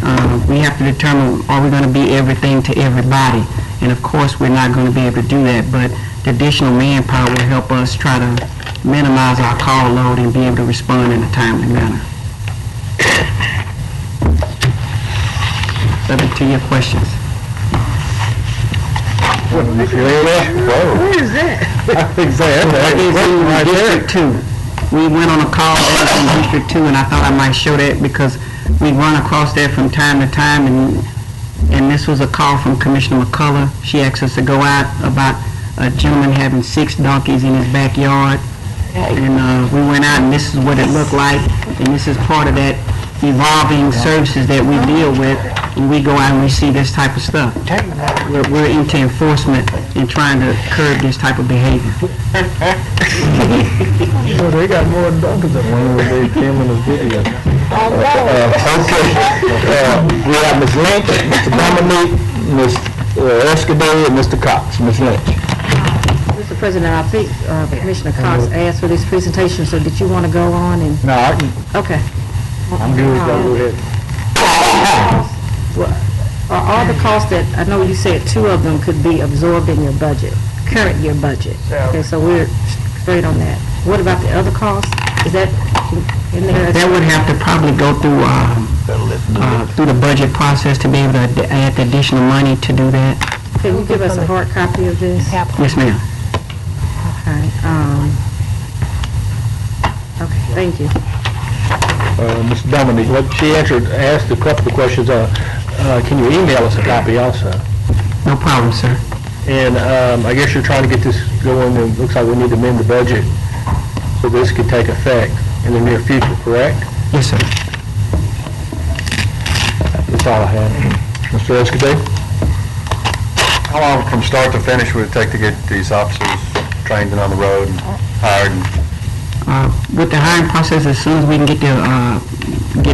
We have to determine, are we going to be everything to everybody? And of course, we're not going to be able to do that, but the additional manpower will help us try to minimize our call load and be able to respond in a timely manner. Subject to your questions. Where is that? District 2. We went on a call that was in District 2, and I thought I might show that because we run across that from time to time, and this was a call from Commissioner McCullough. She asked us to go out about a gentleman having 6 donkeys in his backyard, and we went out, and this is what it looked like, and this is part of that evolving services that we deal with, and we go out and we see this type of stuff. We're into enforcement and trying to curb this type of behavior. So they got more than donkeys than one where they filming the video. We have Ms. Lynch, Mr. Dominique, Ms. Escudero, and Mr. Cox. Ms. Lynch. Mr. President, I think Commissioner Cox asked for this presentation, so did you want to go on and? No, I can, Okay. I'm good. Y'all go ahead. Are all the costs that, I know you said 2 of them could be absorbed in your budget, current year budget. Okay, so we're straight on that. What about the other costs? Is that in there? That would have to probably go through the budget process to be able to add the additional money to do that. Can you give us a hard copy of this? Yes, ma'am. Okay, okay, thank you. Mr. Dominique, what she asked a couple of questions. Can you email us a copy also? No problem, sir. And I guess you're trying to get this going, and it looks like we need to amend the budget so this could take effect in the near future, correct? Yes, sir. That's all I have. Mr. Escudero? How long from start to finish would it take to get these officers trained and on the road and hired? With the hiring process, as soon as we can get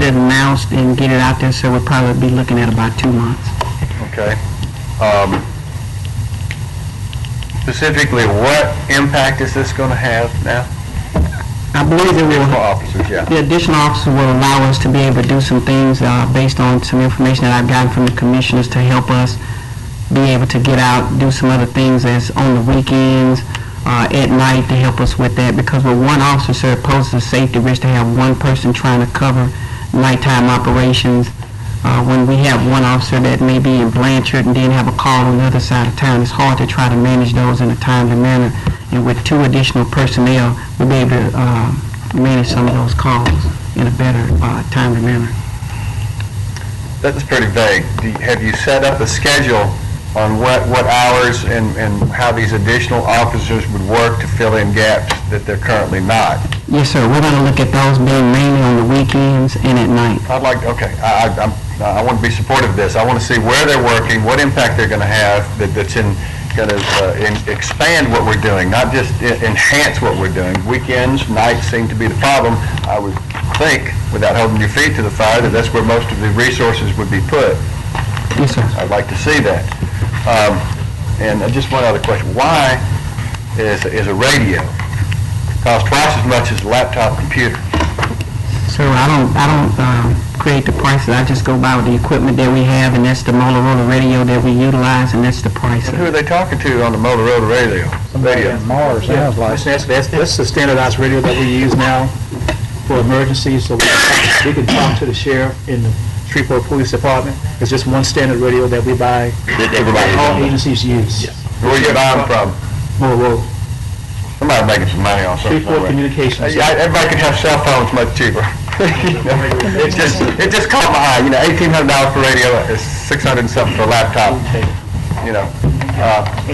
it announced and get it out there, so we'll probably be looking at about 2 months. Okay. Specifically, what impact is this going to have now? I believe it will. For officers, yeah. The additional officer will allow us to be able to do some things based on some information that I've gotten from the commissioners to help us be able to get out, do some other things as on the weekends, at night to help us with that. Because with one officer, sir, it poses a safety risk to have one person trying to cover nighttime operations. When we have one officer that may be in Blanchard and then have a call on the other side of town, it's hard to try to manage those in a timely manner. And with 2 additional personnel, we'll be able to manage some of those calls in a better, timely manner. That's pretty vague. Have you set up a schedule on what hours and how these additional officers would work to fill in gaps that they're currently not? Yes, sir. We're going to look at those being mainly on the weekends and at night. I want to be supportive of this. I want to see where they're working, what impact they're going to have that's going to expand what we're doing, not just enhance what we're doing. Weekends, nights seem to be the problem. I would think, without holding your feet to the fire, that that's where most of the resources would be put. Yes, sir. I'd like to see that. And just one other question. Why is a radio cost twice as much as a laptop computer? So I don't create the prices. I just go by with the equipment that we have, and that's the Motorola radio that we utilize, and that's the price. Who are they talking to on the Motorola radio? Mars, sounds like. That's the standardized radio that we use now for emergencies, so we can talk to the sheriff in the Shreveport Police Department. It's just one standard radio that we buy, all agencies use. Where are you buying from? Motorola. Somebody making some money on something. Shreveport Communications. Everybody can have cell phones much cheaper. It just caught my eye. $1,800 for radio is $600 and something for a laptop.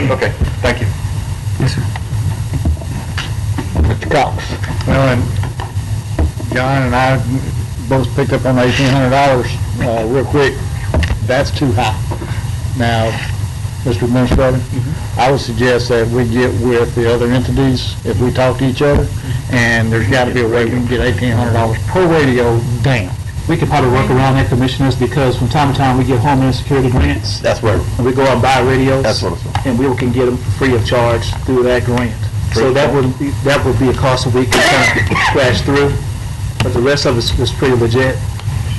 Okay, thank you. Yes, sir. Mr. Cox. Well, and John and I both picked up on $1,800 real quick. That's too high. Now, Mr. Administrator, I would suggest that we get with the other entities, if we talk to each other, and there's got to be a way we can get $1,800 per radio down. We could probably work around that, commissioners, because from time to time we get Homeland Security grants. That's right. And we go out and buy radios. That's what it's and we can get them free of charge through that grant. So that would be a cost that we can kind of scratch through, but the rest of it is pretty legit.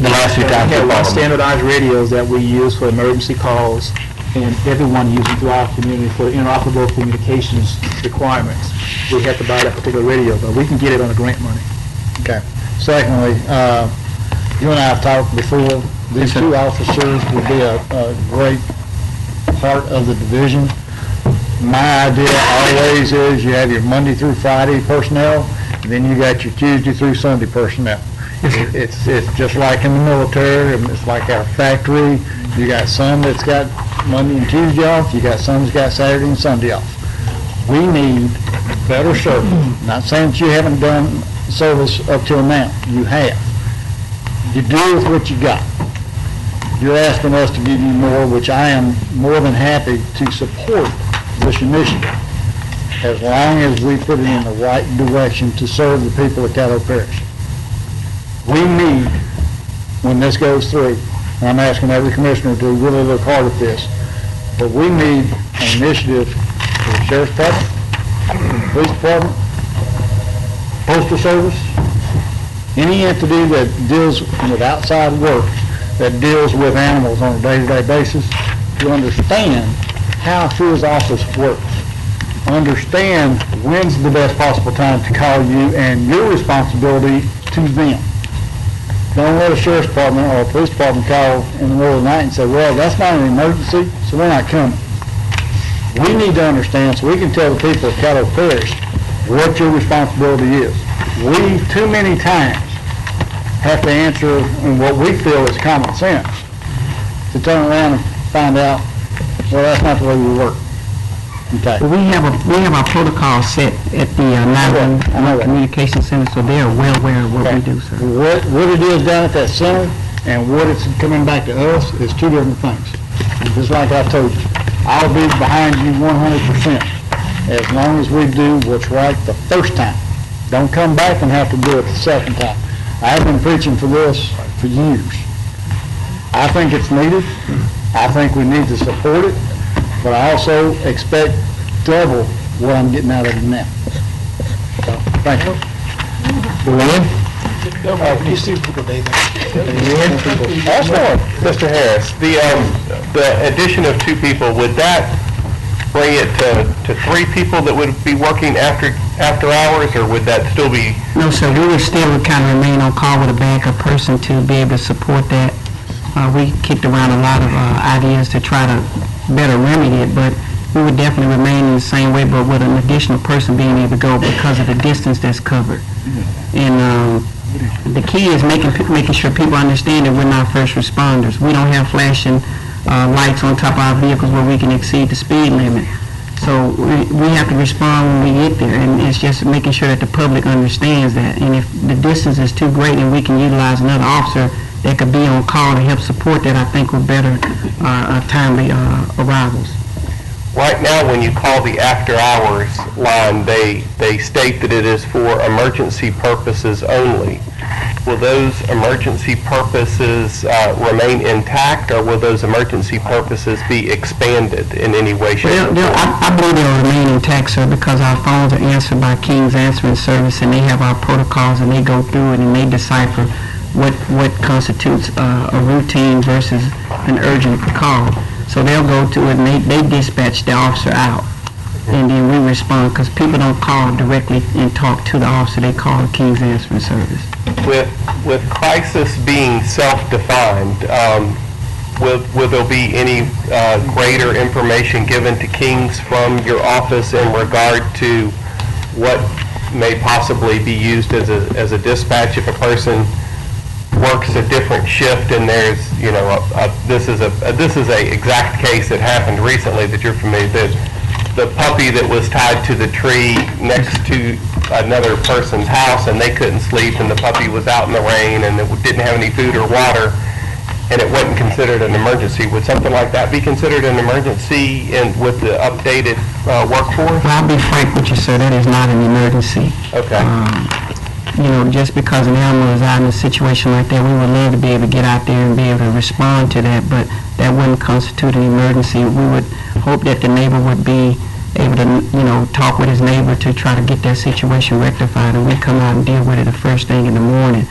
The last few times we have a lot of standardized radios that we use for emergency calls, and everyone using throughout our community for interoperable communications requirements. We have to buy that particular radio, but we can get it on the grant money. Okay. Secondly, you and I have talked before, these 2 officers would be a great part of the division. My idea always is you have your Monday through Friday personnel, and then you got your Tuesday through Sunday personnel. It's just like in the military, and it's like our factory. You got some that's got Monday and Tuesday off, you got some that's got Saturday and Sunday off. We need better service. Not saying that you haven't done service up till now. You have. You do with what you got. You're asking us to give you more, which I am more than happy to support this initiative, as long as we put it in the right direction to serve the people of Caddo Parish. We need, when this goes through, and I'm asking every commissioner to really look hard at this, but we need an initiative for the Sheriff's Department, Police Department, Postal Service, any entity that deals with outside work, that deals with animals on a day-to-day basis, to understand how his office works. Understand when's the best possible time to call you and your responsibility to them. Don't let a sheriff's department or a police department call in the middle of the night and say, well, that's not an emergency, so we're not coming. We need to understand so we can tell the people of Caddo Parish what your responsibility is. We, too many times, have to answer in what we feel is common sense to turn around and find out, well, that's not the way we work. Okay. We have our protocol set at the 911 Communication Center, so they are well aware of what we do, sir. What it is down at that center and what it's coming back to us is 2 different things. And just like I told you, I'll be behind you 100% as long as we do what's right the first time. Don't come back and have to do it the second time. I've been preaching for this for years. I think it's needed. I think we need to support it. But I also expect double what I'm getting out of them now. So, thank you. Also, Mr. Harris, the addition of 2 people, would that bring it to 3 people that would be working after hours, or would that still be? No, sir, we would still kind of remain on call with a backup person to be able to support that. We kicked around a lot of ideas to try to better remedy it, but we would definitely remain in the same way, but with an additional person being able to go because of the distance that's covered. And the key is making sure people understand that we're not first responders. We don't have flashing lights on top of our vehicles where we can exceed the speed limit. So we have to respond when we get there, and it's just making sure that the public understands that. And if the distance is too great and we can utilize another officer that could be on call to help support that, I think we're better timely arrivals. Right now, when you call the after-hours line, they state that it is for emergency purposes only. Will those emergency purposes remain intact, or will those emergency purposes be expanded in any way, shape, or form? I believe they'll remain intact, sir, because our phones are answered by King's Answering Service, and they have our protocols, and they go through it, and they decipher what constitutes a routine versus an urgent call. So they'll go to it, and they dispatch the officer out, and then we respond, because people don't call directly and talk to the officer, they call King's Answering Service. With crisis being self-defined, will there be any greater information given to King's from your office in regard to what may possibly be used as a dispatch if a person works a different shift and there's, this is a exact case that happened recently that you're familiar with. The puppy that was tied to the tree next to another person's house, and they couldn't sleep, and the puppy was out in the rain and it didn't have any food or water, and it wasn't considered an emergency. Would something like that be considered an emergency with the updated workforce? Well, I'll be frank with you, sir, that is not an emergency. Okay. Just because an animal is out in a situation like that, we would love to be able to get out there and be able to respond to that, but that wouldn't constitute an emergency. We would hope that the neighbor would be able to, talk with his neighbor to try to get that situation rectified, and we come out and deal with it the first thing in the morning.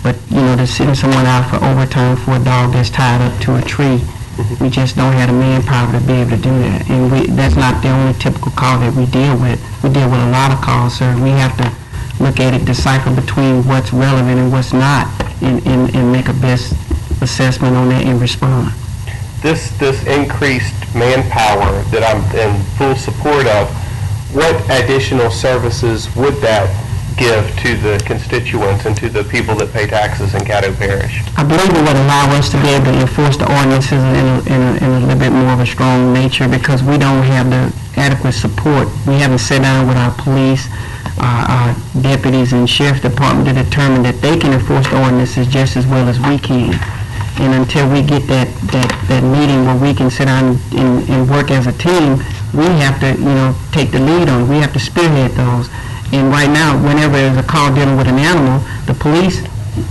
But, to send someone out for overtime for a dog that's tied up to a tree, we just don't have the manpower to be able to do that. And that's not the only typical call that we deal with. We deal with a lot of calls, sir. We have to look at it, decipher between what's relevant and what's not, and make a best assessment on that and respond. This increased manpower that I'm in full support of, what additional services would that give to the constituents and to the people that pay taxes in Caddo Parish? I believe it would allow us to be able to enforce the ordinances in a little bit more of a strong nature, because we don't have the adequate support. We haven't sat down with our police, our deputies and sheriff department to determine that they can enforce the ordinances just as well as we can. And until we get that meeting where we can sit down and work as a team, we have to, take the lead on it. We have to spearhead those. And right now, whenever there's a call dealing with an animal, the police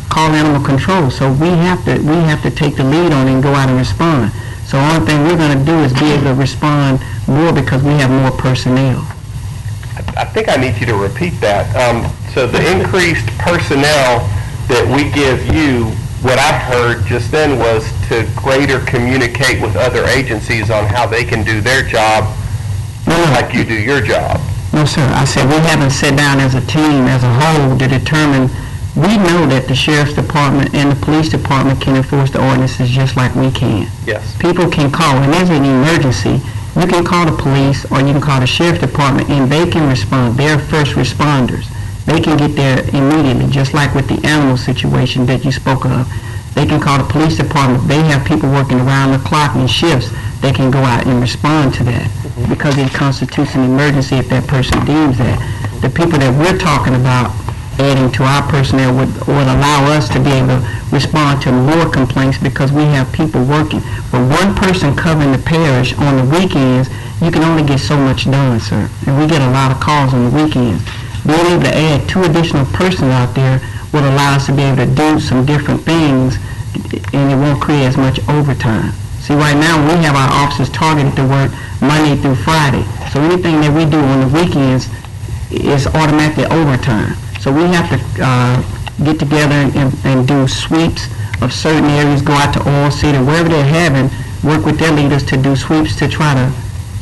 call animal control. So we have to take the lead on it and go out and respond. So the only thing we're going to do is be able to respond more because we have more personnel. I think I need you to repeat that. So the increased personnel that we give you, what I heard just then was to greater communicate with other agencies on how they can do their job like you do your job. No, sir. I said we haven't sat down as a team, as a whole, to determine. We know that the sheriff's department and the police department can enforce the ordinances just like we can. Yes. People can call. When there's an emergency, you can call the police or you can call the sheriff's department and they can respond. They're first responders. They can get there immediately, just like with the animal situation that you spoke of. They can call the police department. They have people working around the clock in shifts. They can go out and respond to that because it constitutes an emergency if that person deems that. The people that we're talking about adding to our personnel would allow us to be able to respond to more complaints because we have people working. For one person covering the parish on the weekends, you can only get so much done, sir. And we get a lot of calls on the weekends. Being able to add 2 additional persons out there would allow us to be able to do some different things, and it won't create as much overtime. See, right now we have our officers targeted to work Monday through Friday. So So anything that we do on the weekends is automatically overtime. So we have to get together and do sweeps of certain areas, go out to Oil City, wherever they're having, work with their leaders to do sweeps to try to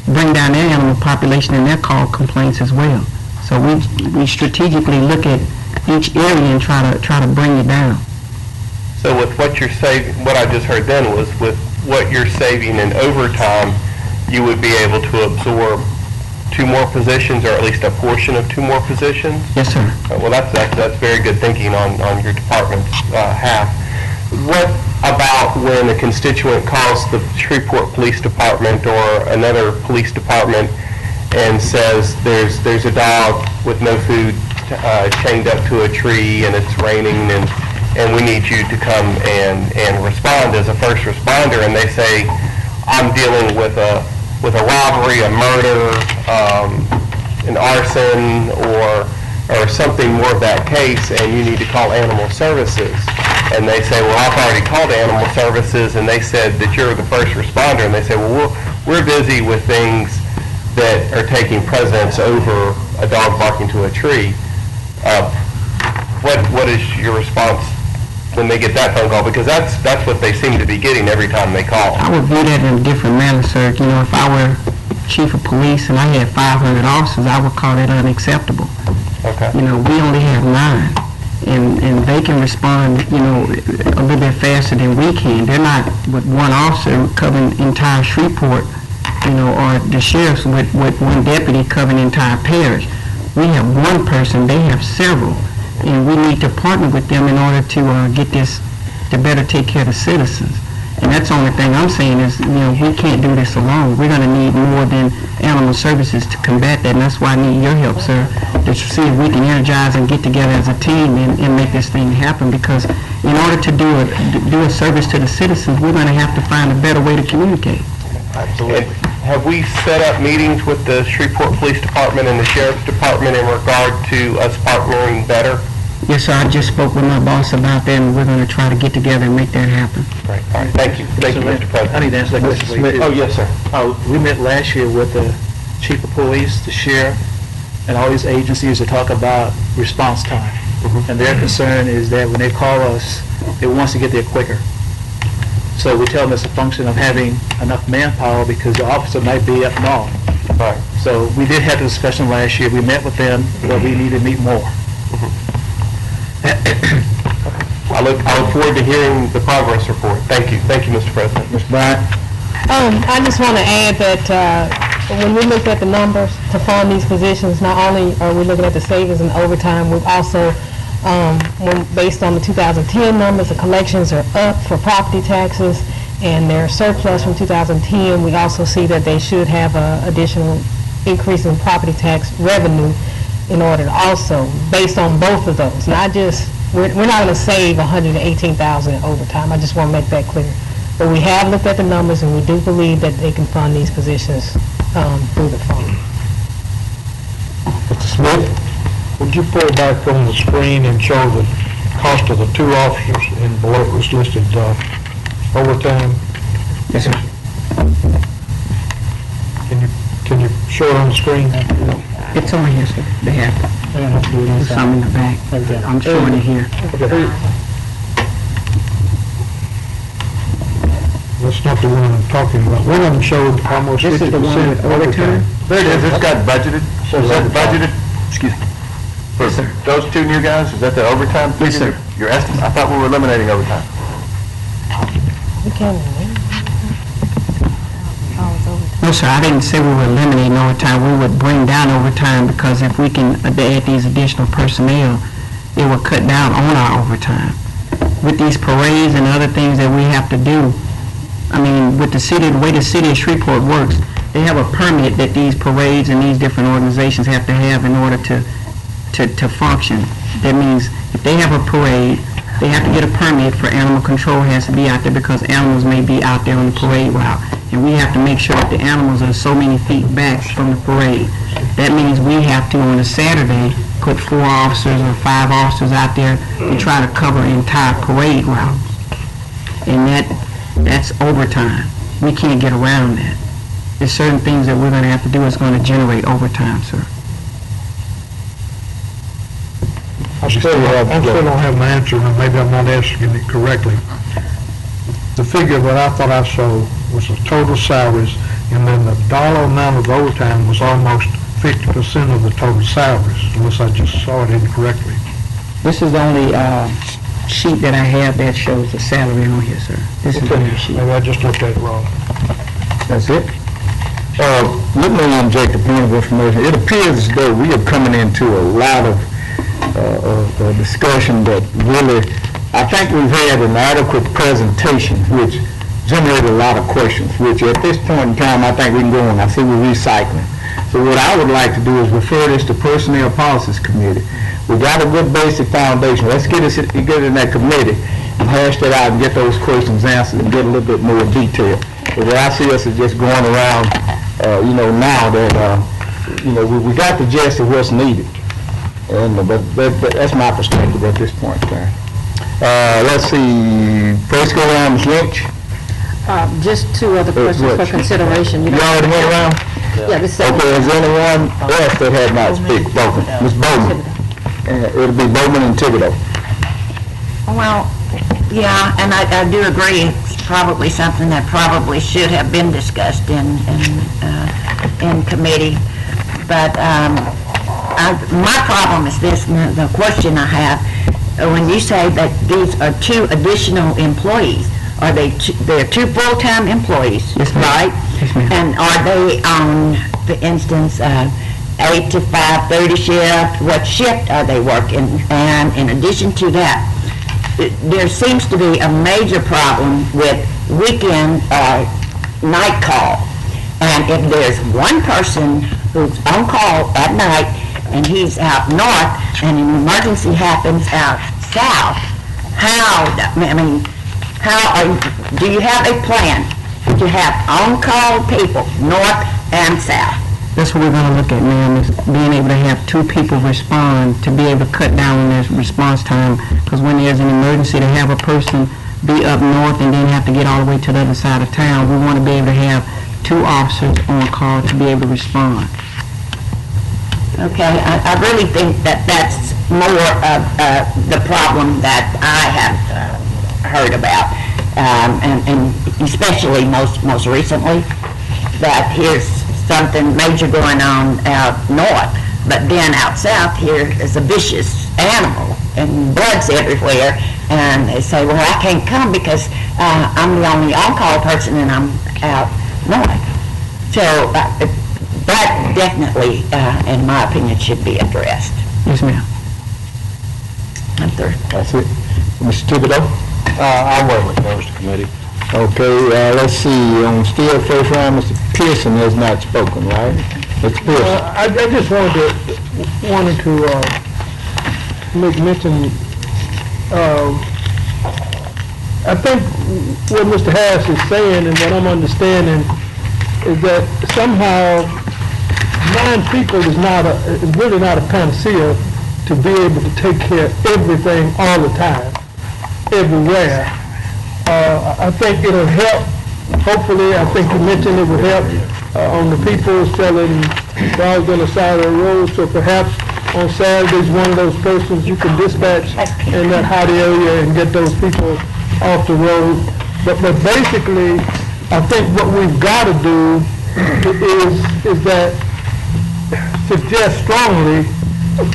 bring down their animal population and their call complaints as well. So we strategically look at each area and try to bring it down. So with what you're saving, what I just heard then was with what you're saving in overtime, you would be able to absorb 2 more positions, or at least a portion of 2 more positions? Yes, sir. Well, that's very good thinking on your department's half. What about when a constituent calls the Shreveport Police Department or another police department and says there's a dog with no food chained up to a tree and it's raining and we need you to come and respond as a first responder, and they say, I'm dealing with a robbery, a murder, an arson, or something more of that case, and you need to call Animal Services. And they say, well, I've already called Animal Services, and they said that you're the first responder. And they say, well, we're busy with things that are taking precedence over a dog barking to a tree. What is your response when they get that phone call? Because that's what they seem to be getting every time they call. I would view that in a different manner, sir. You know, if I were chief of police and I had 500 officers, I would call that unacceptable. Okay. You know, we only have 9. And they can respond, you know, a little bit faster than we can. They're not with one officer covering entire Shreveport, you know, or the sheriff's with one deputy covering the entire parish. We have one person, they have several, and we need to partner with them in order to get this, to better take care of the citizens. And that's the only thing I'm saying is, you know, we can't do this alone. We're going to need more than Animal Services to combat that, and that's why I need your help, sir, to see if we can energize and get together as a team and make this thing happen, because in order to do a service to the citizens, we're going to have to find a better way to communicate. Absolutely. Have we set up meetings with the Shreveport Police Department and the Sheriff's Department in regard to us partnering better? Yes, sir. I just spoke with my boss about that, and we're going to try to get together and make that happen. Great. All right. Thank you. Thank you, Mr. President. I need to answer that question. for you, too. Oh, yes, sir. We met last year with the chief of police, the sheriff, and all these agencies to talk about response time. And their concern is that when they call us, they want us to get there quicker. So we tell them it's a function of having enough manpower because the officer might be up north. Right. So we did have the discussion last year. We met with them, but we need to meet more. I look forward to hearing the progress report. Thank you. Thank you, Mr. President. Ms. Bryant? I just want to add that when we looked at the numbers to fund these positions, not only are we looking at the savings and overtime, we've also, based on the 2010 numbers, the collections are up for property taxes, and their surplus from 2010, we also see that they should have an additional increase in property tax revenue in order to also, based on both of those, not just, we're not going to save $118,000 in overtime. I just want to make that clear. But we have looked at the numbers, and we do believe that they can fund these positions through the fund. Mr. Smith, would you pull back on the screen and show the cost of the 2 officers and below it was listed overtime? Yes, sir. Can you show it on the screen? It's on here, sir. They have it. There's some in the back. I'm showing it here. Okay. That's not the one I'm talking about. One of them showed almost 50% This is the one with overtime? There it is, it's got budgeted. So is that budgeted, excuse me, for Yes, sir. those 2 new guys, is that the overtime figure? Yes, sir. Your estimate? I thought we were eliminating overtime. We can. No, sir, I didn't say we were eliminating overtime. We would bring down overtime because if we can add these additional personnel, it will cut down on our overtime. With these parades and other things that we have to do, I mean, with the city, the way the city of Shreveport works, they have a permit that these parades and these different organizations have to have in order to function. That means if they have a parade, they have to get a permit for animal control has to be out there because animals may be out there on the parade route. And we have to make sure that the animals are so many feet back from the parade. That means we have to, on a Saturday, put 4 officers or 5 officers out there to try to cover the entire parade route. And that's overtime. We can't get around that. there's certain things that we're going to have to do that's going to generate overtime, sir. I still don't have an answer, and maybe I'm not asking it correctly. The figure that I thought I saw was the total salaries, and then the dollar amount of overtime was almost 50% of the total salaries, unless I just saw it incorrectly. This is the only sheet that I have that shows the salary on here, sir. This is the only sheet. Maybe I just looked at it wrong. That's it. Let me inject a point of information. It appears as though we are coming into a lot of discussion that really, I think we've had an adequate presentation, which generated a lot of questions, which at this point in time, I think we can go on. I see we're recycling. So what I would like to do is refer this to Personnel Policies Committee. We got a good basic foundation. Let's get it in that committee and hash that out and get those questions answered and get a little bit more detail. But what I see us is just going around, now that, we got the gist of what's needed. And but that's my perspective at this point in time. Let's see, first go around Ms. Lynch. Just two other questions for consideration. You already went around? Yeah, this is... Okay, is there anyone else that had not speak? Bowman. Ms. Bowman. It'll be Bowman and Thibodeau. Well, yeah, and I do agree, it's probably something that probably should have been discussed in committee, but my problem is this, the question I have, when you say that these are two additional employees, are they're two full-time employees, right? Yes, ma'am. And are they on, for instance, 8 to 5:30 shift? What shift are they working? And in addition to that, there seems to be a major problem with weekend night call. And if there's one person who's on call at night and he's out north and an emergency happens out south, do you have a plan to have on-call people north and south? That's what we're going to look at, ma'am, is being able to have two people respond, to be able to cut down on their response time, because when there's an emergency, to have a person be up north and then have to get all the way to the other side of town, we want to be able to have two officers on call to be able to respond. Okay, I really think that that's more of the problem that I have heard about, and especially most recently, that here's something major going on out north, but then out south here is a vicious animal and blood's everywhere, and they say, well, I can't come because I'm the only on-call person and I'm out north. So that definitely, in my opinion, should be addressed. Yes, ma'am. That's it. Mr. Thibodeau? I'm willing to close the committee. Okay, let's see, still first round, Mr. Pearson has not spoken, right? Mr. Pearson? I just wanted to make mention, I think what Mr. Harris is saying and what I'm understanding is that somehow 9 people is really not a panacea to be able to take care of everything all the time, everywhere. I think it'll help. Hopefully, I think you mentioned it would help on the people selling dogs on the side of the road. So perhaps on Saturdays, one of those persons you can dispatch in that hot area and get those people off the road. But basically, I think what we've got to do is that suggest strongly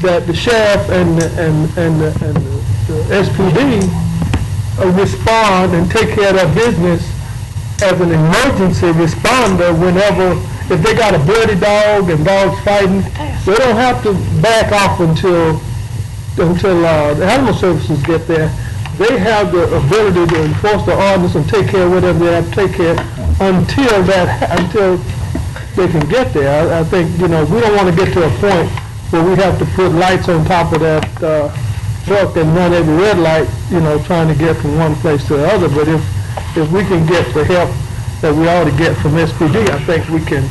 that the sheriff and the SPD respond and take care of their business as an emergency responder whenever, if they got a bloody dog and dogs fighting, they don't have to back off until the animal services get there. They have the ability to enforce the ordinance and take care of whatever they have to take care of until they can get there. I think, we don't want to get to a point where we have to put lights on top of that truck and run every red light, trying to get from one place to the other. But if we can get the help that we ought to get from SPD, I think we can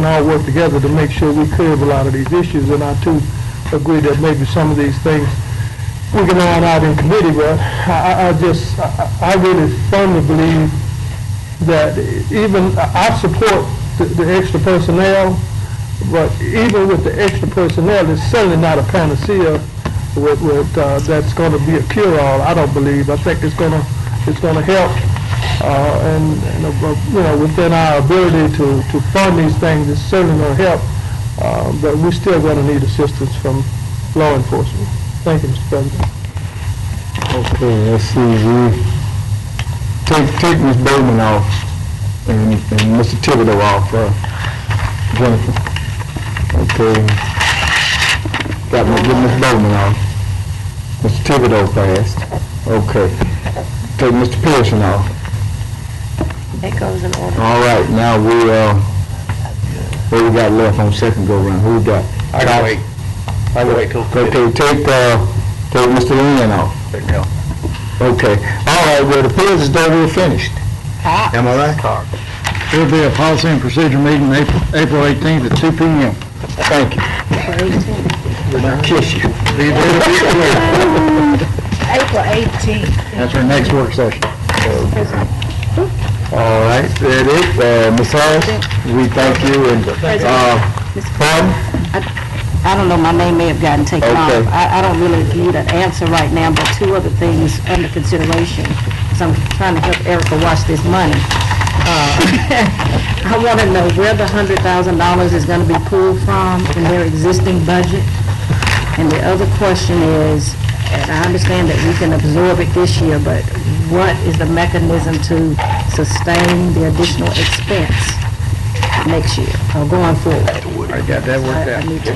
all work together to make sure we curb a lot of these issues. And I too agree that maybe some of these things we can iron out in committee. But I really firmly believe that even, I support the extra personnel, but even with the extra personnel, it's certainly not a panacea that's going to be a cure-all. I don't believe. I think it's going to help, and within our ability to fund these things, it's certainly going to help. But we're still going to need assistance from law enforcement. Thank you, Mr. President. Okay, let's see. Take Ms. Bowman off and Mr. Thibodeau off. Jennifer. Okay. Got Ms. Bowman off. Mr. Thibodeau passed. Okay. Take Mr. Pearson off. That goes in order. All right, now what we got left on second go round? Who we got? I can wait. I can wait till. Okay, take Mr. Lynn off. Okay. All right, well, the appeals is done, we're finished. Am I right? There'll be a policy and procedure meeting April 18th at 2 p.m. Thank you. I'll kiss you. April 18th. That's our next work session. All right, that it. Ms. Harris, we thank you and, pardon? I don't know, my name may have gotten taken Okay. off. I don't really need an answer right now, but two other things under consideration, because I'm trying to help Erica watch this money. I want to know where the $100,000 is going to be pulled from in their existing budget. And the other question is, and I understand that we can absorb it this year, but what is the mechanism to sustain the additional expense next year or going forward? I got that worked I out. need to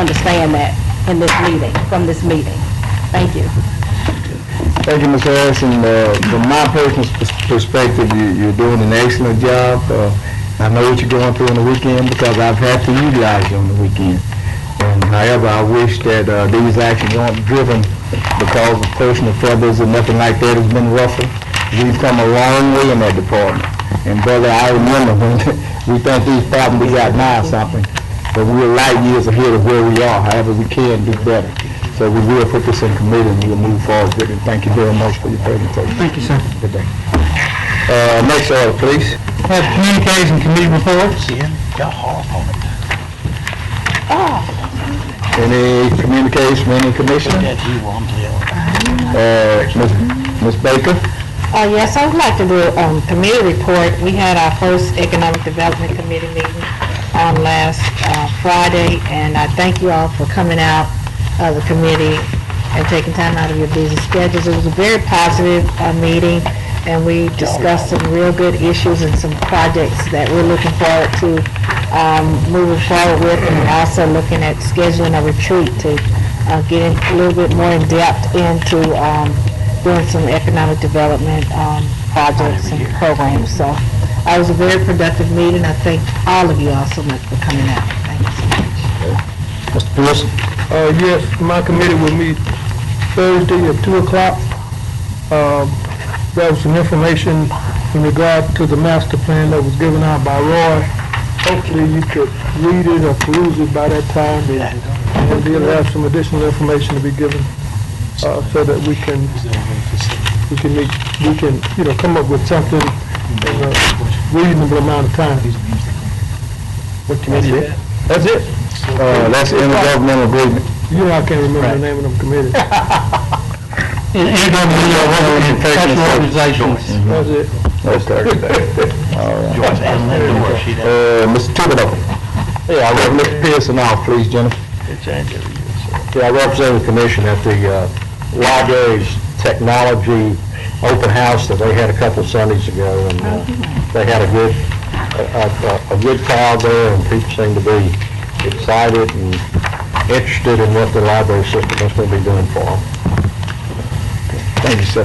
understand that in this meeting, from this meeting. Thank you. Thank you, Ms. Harris, and from my personal perspective, you're doing an excellent job. I know what you're going through on the weekend because I've had to utilize you on the weekend. And however, I wish that these actions aren't driven because of personal feathers or nothing like that has been ruffled. We've come a long way in that department. And brother, I remember when we think these problems we got now or something, but we're light years ahead of where we are. However, we can do better. So we will put this in committee and we'll move forward with it. Thank you very much for your presentation. Thank you, sir. Good day. Next order, please. Have communications and committee reports. Any communication, any commissioner? Ms. Baker? Yes, I would like to do a committee report. We had our first Economic Development Committee meeting on last Friday, and I thank you all for coming out of the committee and taking time out of your busy schedules. It was a very positive meeting, and we discussed some real good issues and some projects that we're looking forward to moving forward with, and also looking at scheduling a retreat to get a little bit more in depth into doing some economic development projects and programs. So it was a very productive meeting. I thank all of you all so much for coming out. Thank you so much. Mr. Pearson? Yes, my committee will meet Thursday at 2 o'clock. There was some information in regard to the master plan that was given out by Roy. Hopefully you could read it or peruse it by that time, and we'll have some additional information to be given so that we can come up with something in a reasonable amount of time. What committee is that? That's it. That's the intergovernmental agreement. You know I can't remember the name of them committees. Intergovernmental organizations. That's it. That's Thursday. All right. Mr. Thibodeau? Yeah, I represent Mr. Pearson off, please, Jennifer. Yeah, I represent the commission at the library's technology open house that they had a couple Sundays ago, and they had a good crowd there, and people seem to be excited and interested in what the library system is going to be doing for them. Thank you, sir.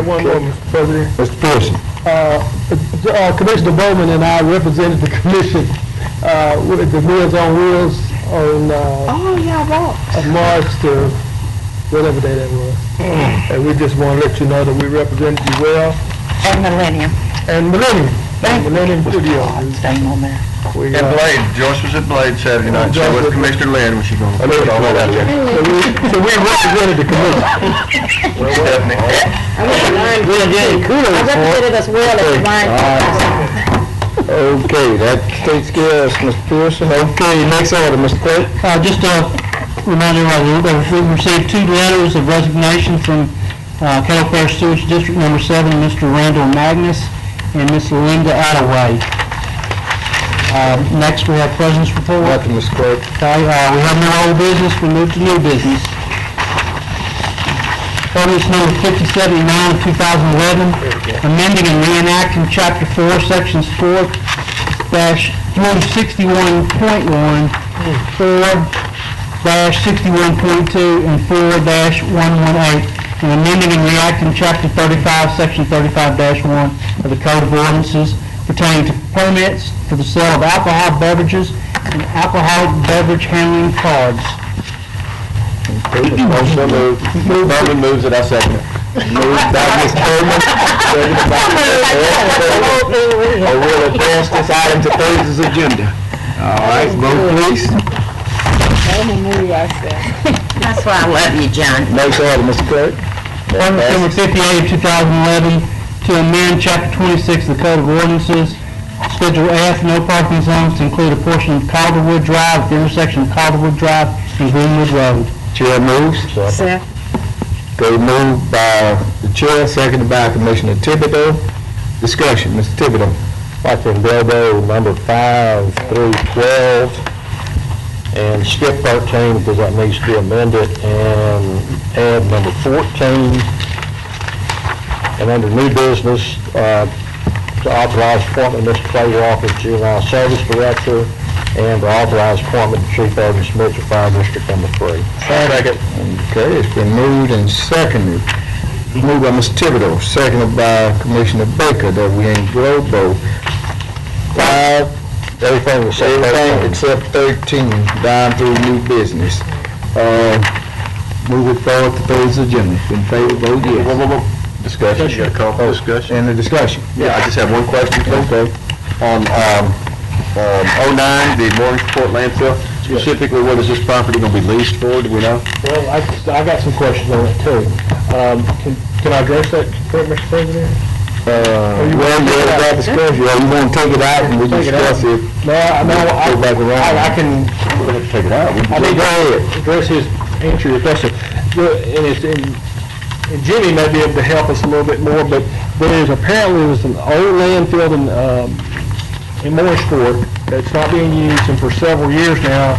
One more, Mr. President. Mr. Pearson? Commissioner Bowman and I represented the commission with the Meals on Wheels on March to whatever day that was. And we just want to let you know that we represented you well. And Millennium. And Millennium. And Blade, Joyce was at Blade Saturday night, so was Commissioner Laird when she going. So we represented the commission. Stephanie. I represented us well at the wine. Okay, that takes care of Mr. Pearson. Okay, next order, Mr. Clerk. Just a reminder, we received 2 letters of resignation from Caddo Parish Sewage District Number 7, Mr. Randall Magnus and Miss Linda Attaway. Next, we have President's Report. Welcome, Mr. Clerk. Okay, we have no old business, we move to new business. Ordinance number 5079 of 2011, amending and reenacting Chapter 4, Sections 4-361.1, 4-61.2, and 4-118, and amending and reenacting Chapter 35, Section 35-1 of the Code of Ordinances pertaining to permits for the sale of alcoholic beverages and alcoholic beverage handling cards. Also moved. Berman moves it, I second it. Moved by Ms. Berman, seconded by Mr. Anderson. And we'll advance this item to Thursday's agenda. All right, vote please. That's why I love you, John. Next order, Mr. Clerk. Ordinance number 58 of 2011 to amend Chapter 26 of the Code of Ordinances, Schedule F, no parking zones to include a portion of Calderwood Drive at the intersection of Calderwood Drive and Greenwood Road. Chair moves. Sir. Okay, moved by the chair, seconded by Commissioner Thibodeau. Discussion, Mr. Thibodeau. Watching Caddo number 5 through 12, and skip 13 because that needs to be amended, and add number 14. And under new business, to authorize appointment of Mr. Clay Walker as Juvenile Service Director, and to authorize appointment of Chief Agent Mitchell, Fire District number 3. Second. Okay, it's been moved and seconded. Moved by Mr. Thibodeau, seconded by Commissioner Baker, that we ain't global. 5, Everything except everything except 13, down through new business. Move it forward to Thursday's agenda. In favor, vote yes. Discussion, you got a call for discussion? And the discussion. Yeah, I just have one question, please. Okay. On 09, the Morgansport landfill, specifically, what is this property going to be leased for, do we know? Well, I got some questions on it too. Can I address that, Mr. President? Well, you already discussed, you want to take it out and we discuss it. No, Go back around. I can, We'll have to take it out. I need to address answer your question. And Jimmy may be able to help us a little bit more, but apparently there's an old landfill in Morgansport that's not being used, and for several years now,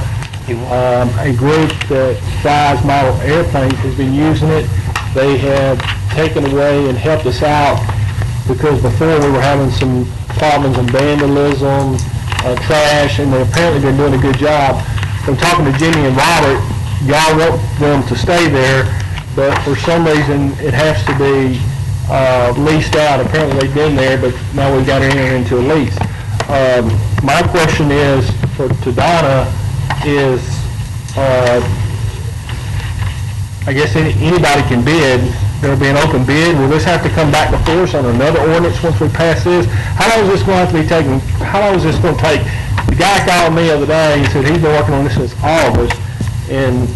a group that flies model airplanes has been using it. They have taken away and helped us out, because before we were having some problems in vandalism, trash, and they've apparently been doing a good job. From talking to Jimmy and Robert, y'all want them to stay there, but for some reason, it has to be leased out. Apparently they've been there, but now we've got to enter into a lease. My question is, to Donna, is, I guess anybody can bid. There'll be an open bid. Will this have to come back before us on another ordinance once we pass this? How long is this going to have to be taking? How long is this going to take? The guy called me the other day. He said he's been working on this since August, and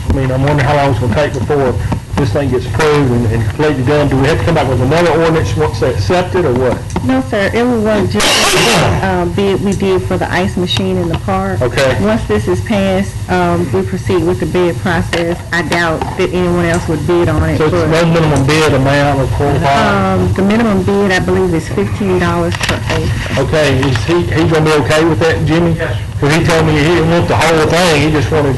I mean, I'm wondering how long it's going to take before this thing gets approved and completely done. Do we have to come back with another ordinance once they accept it, or what? No, sir, it will work just like bid we did for the ice machine in the park. Okay. Once this is passed, we proceed with the bid process. I doubt that anyone else would bid on it. So it's no minimum bid amount or qualified? The minimum bid, I believe, is $15 per acre. Okay, is he going to be okay with that, Jimmy? Because he told me he didn't want the whole thing, he just wanted...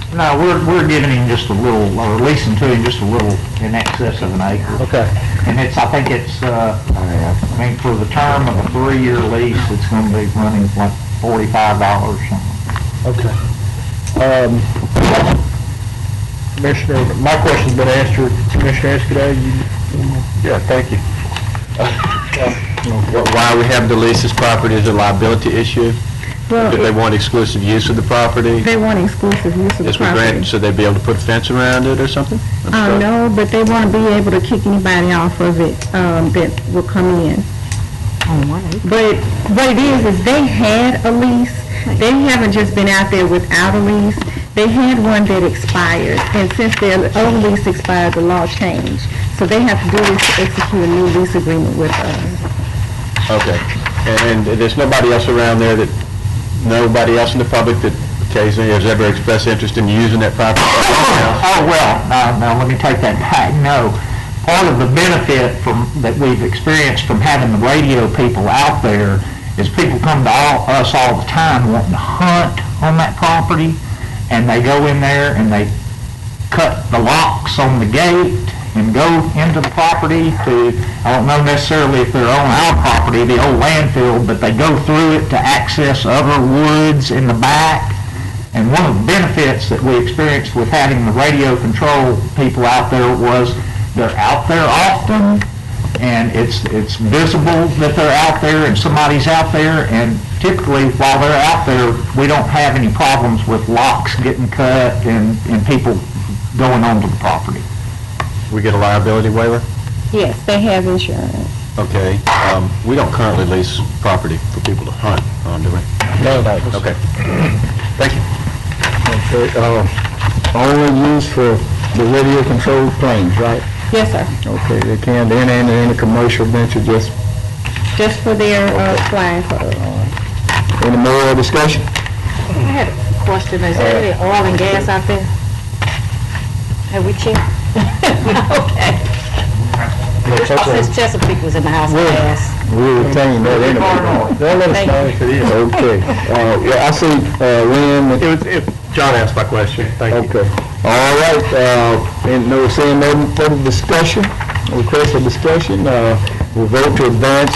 No, we're giving him just a little, or leasing to him just a little in excess of an acre. Okay. And I think it's, for the term of a 3-year lease, it's going to be running like $45 or something. Okay. Commissioner, my question's been answered. Commissioner Escudero, Yeah, thank you. Why we have to lease this property is a liability issue? Well, Do they want exclusive use of the property? they want exclusive use of the Yes, we grant, property. so they'd be able to put a fence around it or something? I'm sorry. No, but they want to be able to kick anybody off of it that will come in. But what it is they had a lease. They haven't just been out there without a lease. They had one that expired, and since their old lease expired, the law changed. So they have to do this to execute a new lease agreement with us. Okay. And there's nobody else around there nobody else in the public that occasionally has ever expressed interest in using that property? Oh, well, now let me take that back. No, part of the benefit that we've experienced from having the radio people out there is people come to us all the time wanting to hunt on that property, and they go in there and they cut the locks on the gate and go into the property I don't know necessarily if they're on our property, the old landfill, but they go through it to access other woods in the back. And one of the benefits that we experienced with having the radio control people out there was they're out there often, and it's visible that they're out there and somebody's out there, and typically while they're out there, we don't have any problems with locks getting cut and people going onto the property. We get a liability waiver? Yes, they have insurance. Okay. We don't currently lease property for people to hunt on, do we? No. Okay. Thank you. Okay, only used for the radio controlled planes, right? Yes, sir. Okay, they can't enter into any commercial venture, just, Just for their flying for any more discussion? I had a question. Is there any oil and gas out there? Have we checked? Okay. Since Chesapeake was in the house of gas. We'll retain that anyway. They'll let us know if it is. Okay, well, I see, Lynn. John asked my question. Thank you. Okay, all right, seeing no further discussion, request for discussion, we'll vote to advance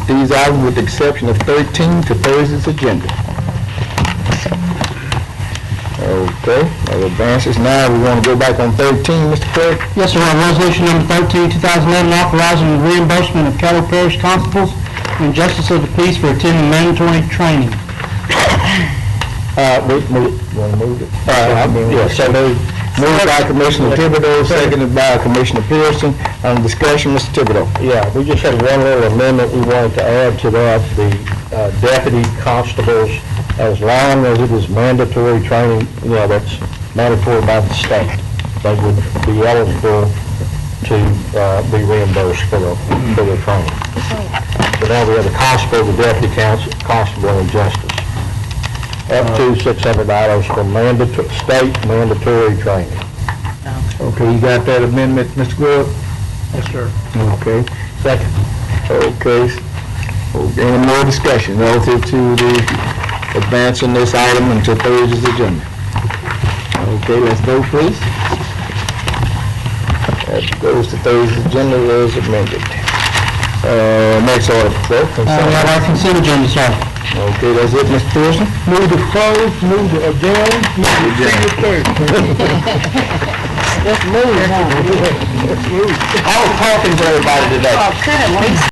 these items with the exception of 13 to Thursday's agenda. Okay, our advances now, we want to go back on 13, Mr. Clerk? Yes, sir. Resolution number 13, 2011, authorizing the reimbursement of Caddo Parish constables and justice of the peace for attending mandatory training. Want to move it? Yes, so moved by Commissioner Thibodeau, seconded by Commissioner Pearson. On discussion, Mr. Thibodeau. Yeah, we just had one little amendment we wanted to add to that, the deputy constables, as long as it is mandatory training, that's mandatory by the state, they would be eligible to be reimbursed for their training. So now we have the constable, the deputy constable, and justice. Up to $600 for state mandatory training. Okay, you got that amendment, Mr. Grubb? Yes, sir. Okay. Second. Okay. Any more discussion relative to the advancing this item until Thursday's agenda? Okay, let's vote, please. That goes to Thursday's agenda as amended. Next order, clerk. Consent agenda, sir. Okay, that's it, Mr. Pearson? Move to close, move to adjourn, move to secretary. Let's move, huh? I was talking to everybody today. Oh, good.